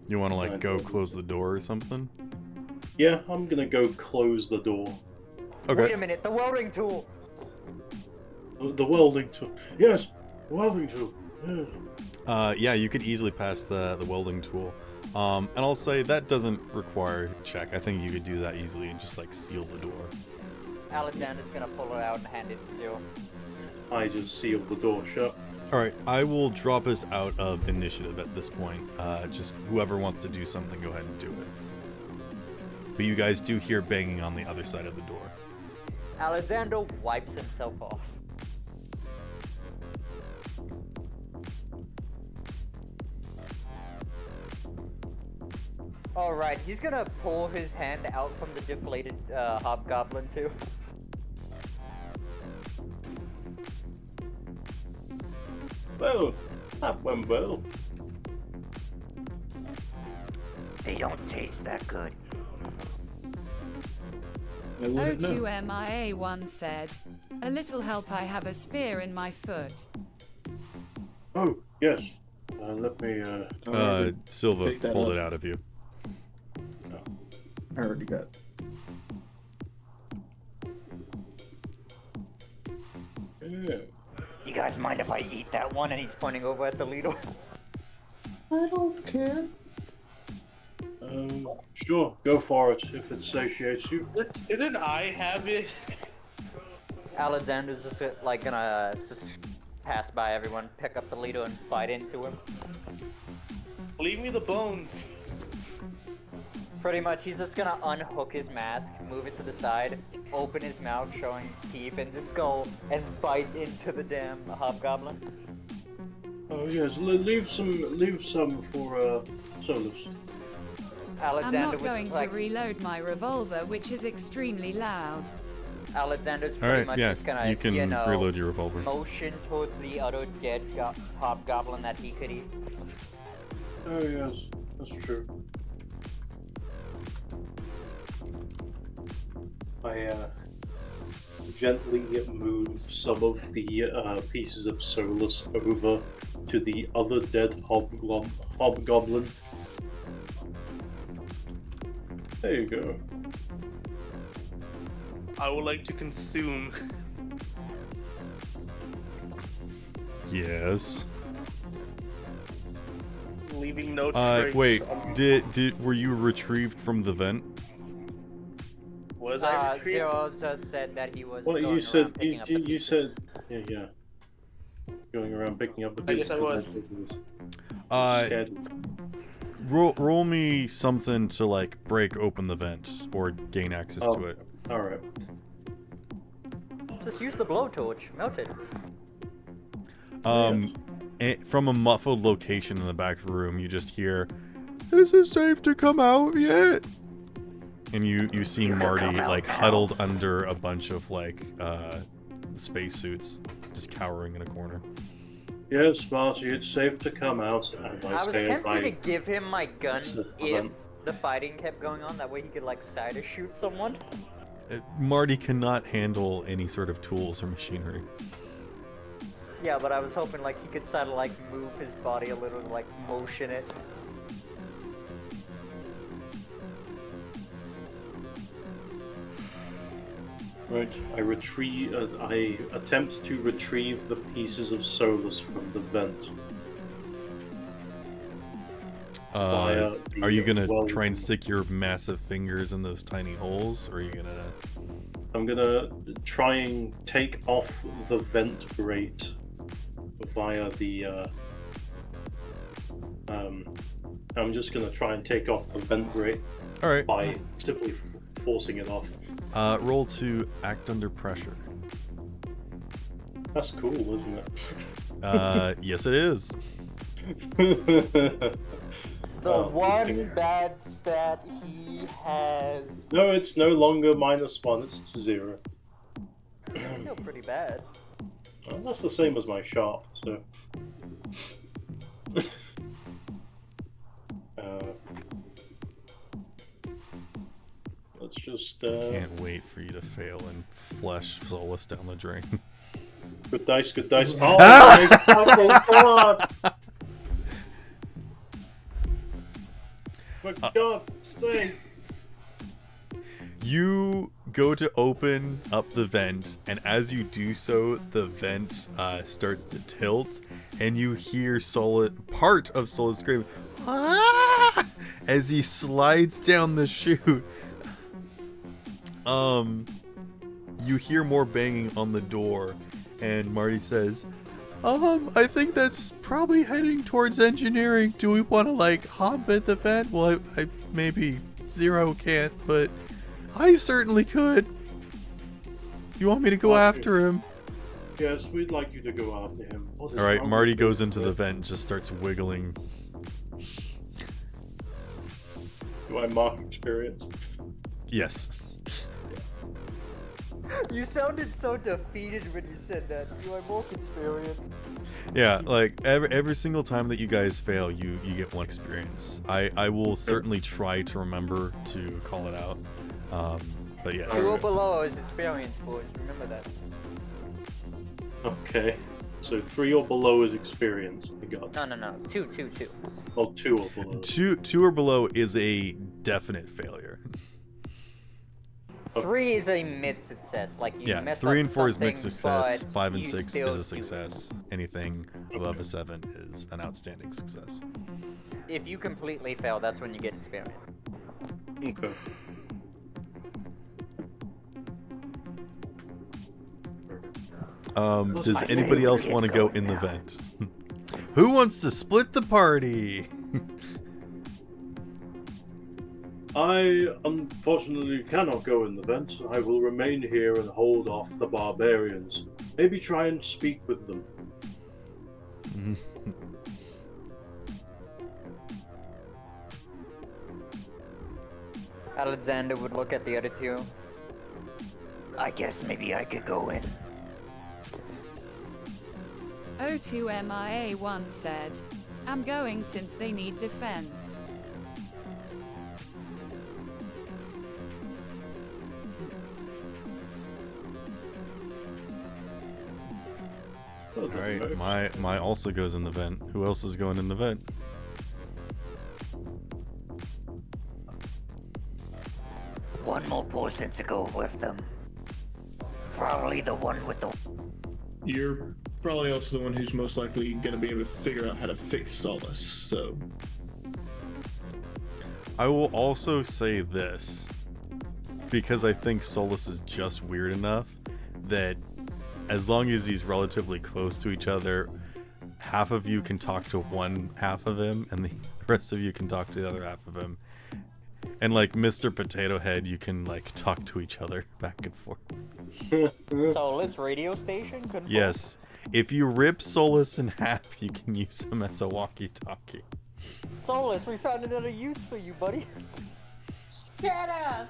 You want to like go close the door or something? Yeah, I'm gonna go close the door. Okay. Wait a minute, the welding tool. The welding tool. Yes, welding tool. Yeah. Yeah, you could easily pass the welding tool. And I'll say that doesn't require a check. I think you could do that easily and just like seal the door. Alexander's gonna pull it out and hand it to Zero. I just sealed the door shut. Alright, I will drop us out of initiative at this point. Just whoever wants to do something, go ahead and do it. But you guys do hear banging on the other side of the door. Alexander wipes himself off. Alright, he's gonna pull his hand out from the deflated hobgoblin too. Well, that went well. They don't taste that good. I wouldn't know. O2MIA once said, "A little help, I have a spear in my foot." Oh, yes. Let me, Silva Pick that pulled up. it out of you. I already got. yeah. You guys mind if I eat that one? And he's pointing over at the leader. I don't care. Sure, go for it if it satiates you. Didn't I have it? Alexander's just like gonna just pass by everyone, pick up the leader and bite into him. Leave me the bones. Pretty much, he's just gonna unhook his mask, move it to the side, open his mouth showing teeth and the skull, and bite into the damn hobgoblin. Oh yes, leave some for Solus. I'm Alexander not was going like, to reload my revolver, which is extremely loud. Alexander's pretty Alright, much yeah, just gonna, you can reload your revolver. motion towards the other dead hobgoblin that he could eat. Oh yes, that's true. I gently move some of the pieces of Solus over to the other dead hobgoblin. There you go. I would like to consume. Yes. Leaving no trace. Wait, were you retrieved from the vent? Was I retrieved? Zero just said that he was Well, going you around said picking up the you pieces. said yeah. going around picking up the I pieces. guess I was. Scared. Roll me something to like break open the vent or gain access to it. All right. Just use the blowtorch. Melt it. From a muffled location in the back of the room, you just hear, "Is it safe to come out yet?" And you see You can Marty come out like now. huddled under a bunch of like spacesuits, just cowering in a corner. Yes, Marty, it's safe to come out. And I was say as tempted to I- give him my gun Sit if down. the fighting kept going on. That way he could like side or shoot someone. Marty cannot handle any sort of tools or machinery. Yeah, but I was hoping like he could sort of like move his body a little, like motion it. Right, I attempt to retrieve the pieces of Solus from the vent. via the Are you gonna well- try and stick your massive fingers in those tiny holes, or are you gonna? I'm gonna try and take off the vent grate via the. I'm just gonna try and take off the vent grate All right. by simply forcing it off. Roll to act under pressure. That's cool, isn't Yes, it is. it? The Oh, one okay. bad stat he has. No, it's no longer -1, it's 0. It's still pretty bad. Well, that's the same as my sharp, so. Let's just. Can't wait for you to fail and flush Solus down the drain. Good dice, good dice. Oh my fucking god! For God's sake! You go to open up the vent, and as you do so, the vent starts to tilt, and you hear part of Solus scream, "Ah!" as he slides down the chute. You hear more banging on the door, and Marty says, I think that's probably heading towards engineering. Do we want to, like, hop at the vent? Well, I maybe Zero can't, but I certainly could. You want me to go Okay. after him? Yes, we'd like you to go after him. What is Alright, wrong Marty with goes you? into the vent and just starts wiggling. Do I mark experience? Yes. You sounded so defeated when you said that. You are more experienced. Yeah, like every single time that you guys fail, you get 1 experience. I will certainly try to remember to call it out. But 2 yes. or below is experience, boys. Remember that. Okay. So 3 or below is experience. I got. No. 2. Oh, 2 or below. Two or below is a definite failure. 3 is a mid success. Like you Yeah, mess 3 up and 4 is mixed something, success. but 5 and you 6 still is a do it. success. Anything above a 7 is an outstanding success. If you completely fail, that's when you get experience. Okay. Does anybody else want to go in the vent? Who wants to split the party? I unfortunately cannot go in the vent. I will remain here and hold off the barbarians. Maybe try and speak with them. Alexander would look at the other 2. I guess maybe I could go in. O2 MIA once said, I'm going since they need defense. Oh, Alright, my also goes in the vent. Who else is going in the vent? One more person to go with them. Probably the one with the. You're probably also the one who's most likely going to be able to figure out how to fix Solus, so. I will also say this, because I think Solus is just weird enough that as long as he's relatively close to each other, half of you can talk to one half of him, and the rest of you can talk to the other half of him. And like Mr. Potato Head, you can like talk to each other back and forth. Soulless radio station? Confirmed? Yes. If you rip Solus in half, you can use him as a walkie-talkie. Soulless, we found another use for you, buddy. Shut up!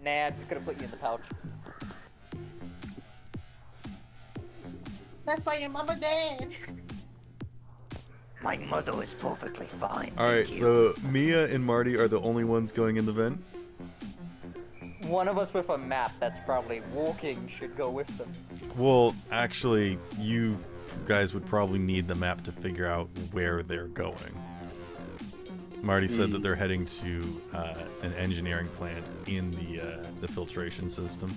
Nah, I'm just gonna put you in the pouch. That's why your mom and dad. My mother is perfectly fine. Alright, thank you. so Mia and Marty are the only ones going in the vent? One of us with a map that's probably walking should go with them. Well, actually, you guys would probably need the map to figure out where they're going. Marty said that they're heading to an engineering plant in the filtration system.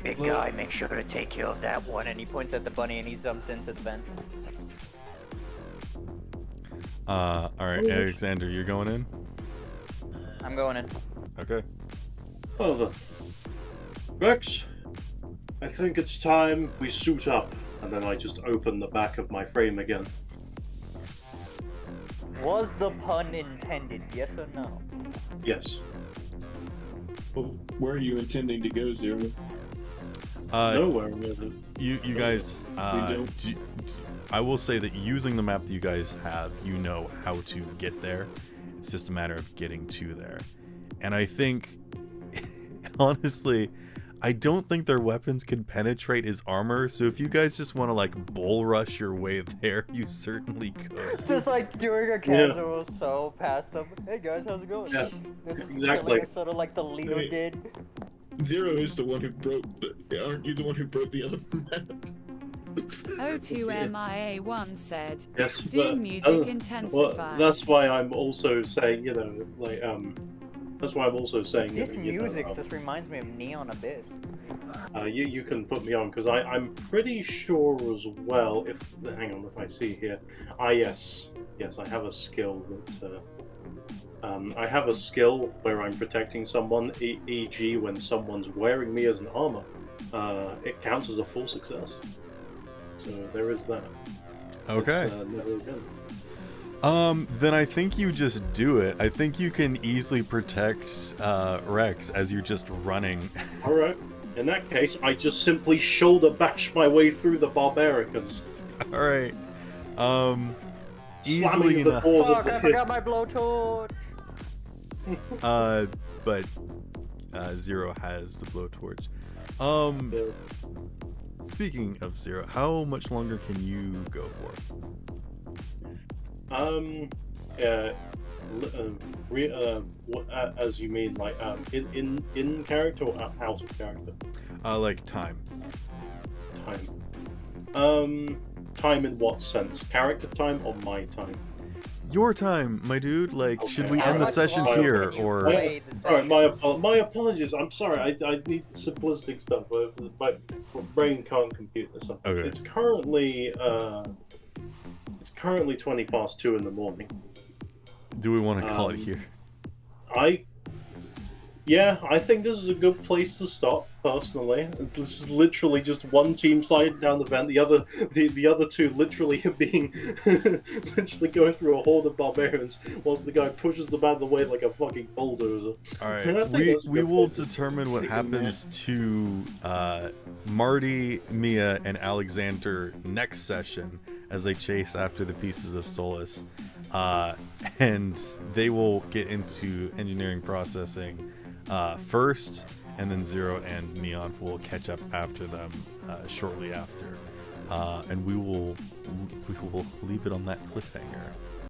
Big guy, make sure to take care of that one. And he points at the bunny and he jumps into the vent. Alright, Alexander, you're going in? I'm going in. Okay. Well then. Rex, I think it's time we suit up. And then I just open the back of my frame again. Was the pun intended, yes or no? Yes. Well, where are you intending to go, Zero? Nowhere with it. You guys, don't. I will say that using the map that you guys have, you know how to get there. It's just a matter of getting to there. And I think, honestly, I don't think their weapons can penetrate his armor, so if you guys just want to like bull rush your way there, you certainly could. Just like doing a casual so past them. Hey guys, how's it going? Yeah, This is exactly. like, sort of like the Lido Wait. did. Zero is the one who broke the. Aren't you the one who broke the other map? O2MIA1 said, Yes, Doom but, music intensify. well, that's why I'm also saying, you know, like, that's why I'm also saying. This you know, music just reminds me of Neon Abyss. you can put me on because I'm pretty sure as well. If hang on, if I see here, yes, I have a skill that. I have a skill where I'm protecting someone, e.g. when someone's wearing me as an armor. It counts as a full success. So there is that. Okay. It's, never again. Then I think you just do it. I think you can easily protect Rex as you're just running. Alright. In that case, I just simply shoulder bash my way through the barbarians. Alright. Easily Slamming the enough. doors of Fuck, the I forgot my blowtorch! But Zero has the blowtorch. Yeah. Speaking of Zero, how much longer can you go for? As you mean, like, in character or out of character? Like time. Time in what sense? Character time or my time? Your time, my dude. Like, should we Okay. end the How session much longer here, can you or? play the Alright, session? my apologies. I'm sorry. I need simplistic stuff. My brain can't compute this stuff. Okay. It's currently 20 past 2 in the morning. Do we want to call it here? I think this is a good place to stop. Personally, this is literally just one team sliding down the vent, the other two literally being literally going through a horde of barbarians, whilst the guy pushes them out of the way like a fucking bulldozer. All And I right, think that's a we good will place to determine what stick in happens to Marty, Mia, and Alexander next session as they chase after the pieces of Solus, and they will get into engineering processing first, and then Zero and Neon will catch up after them shortly after, and we will leave it on that cliffhanger.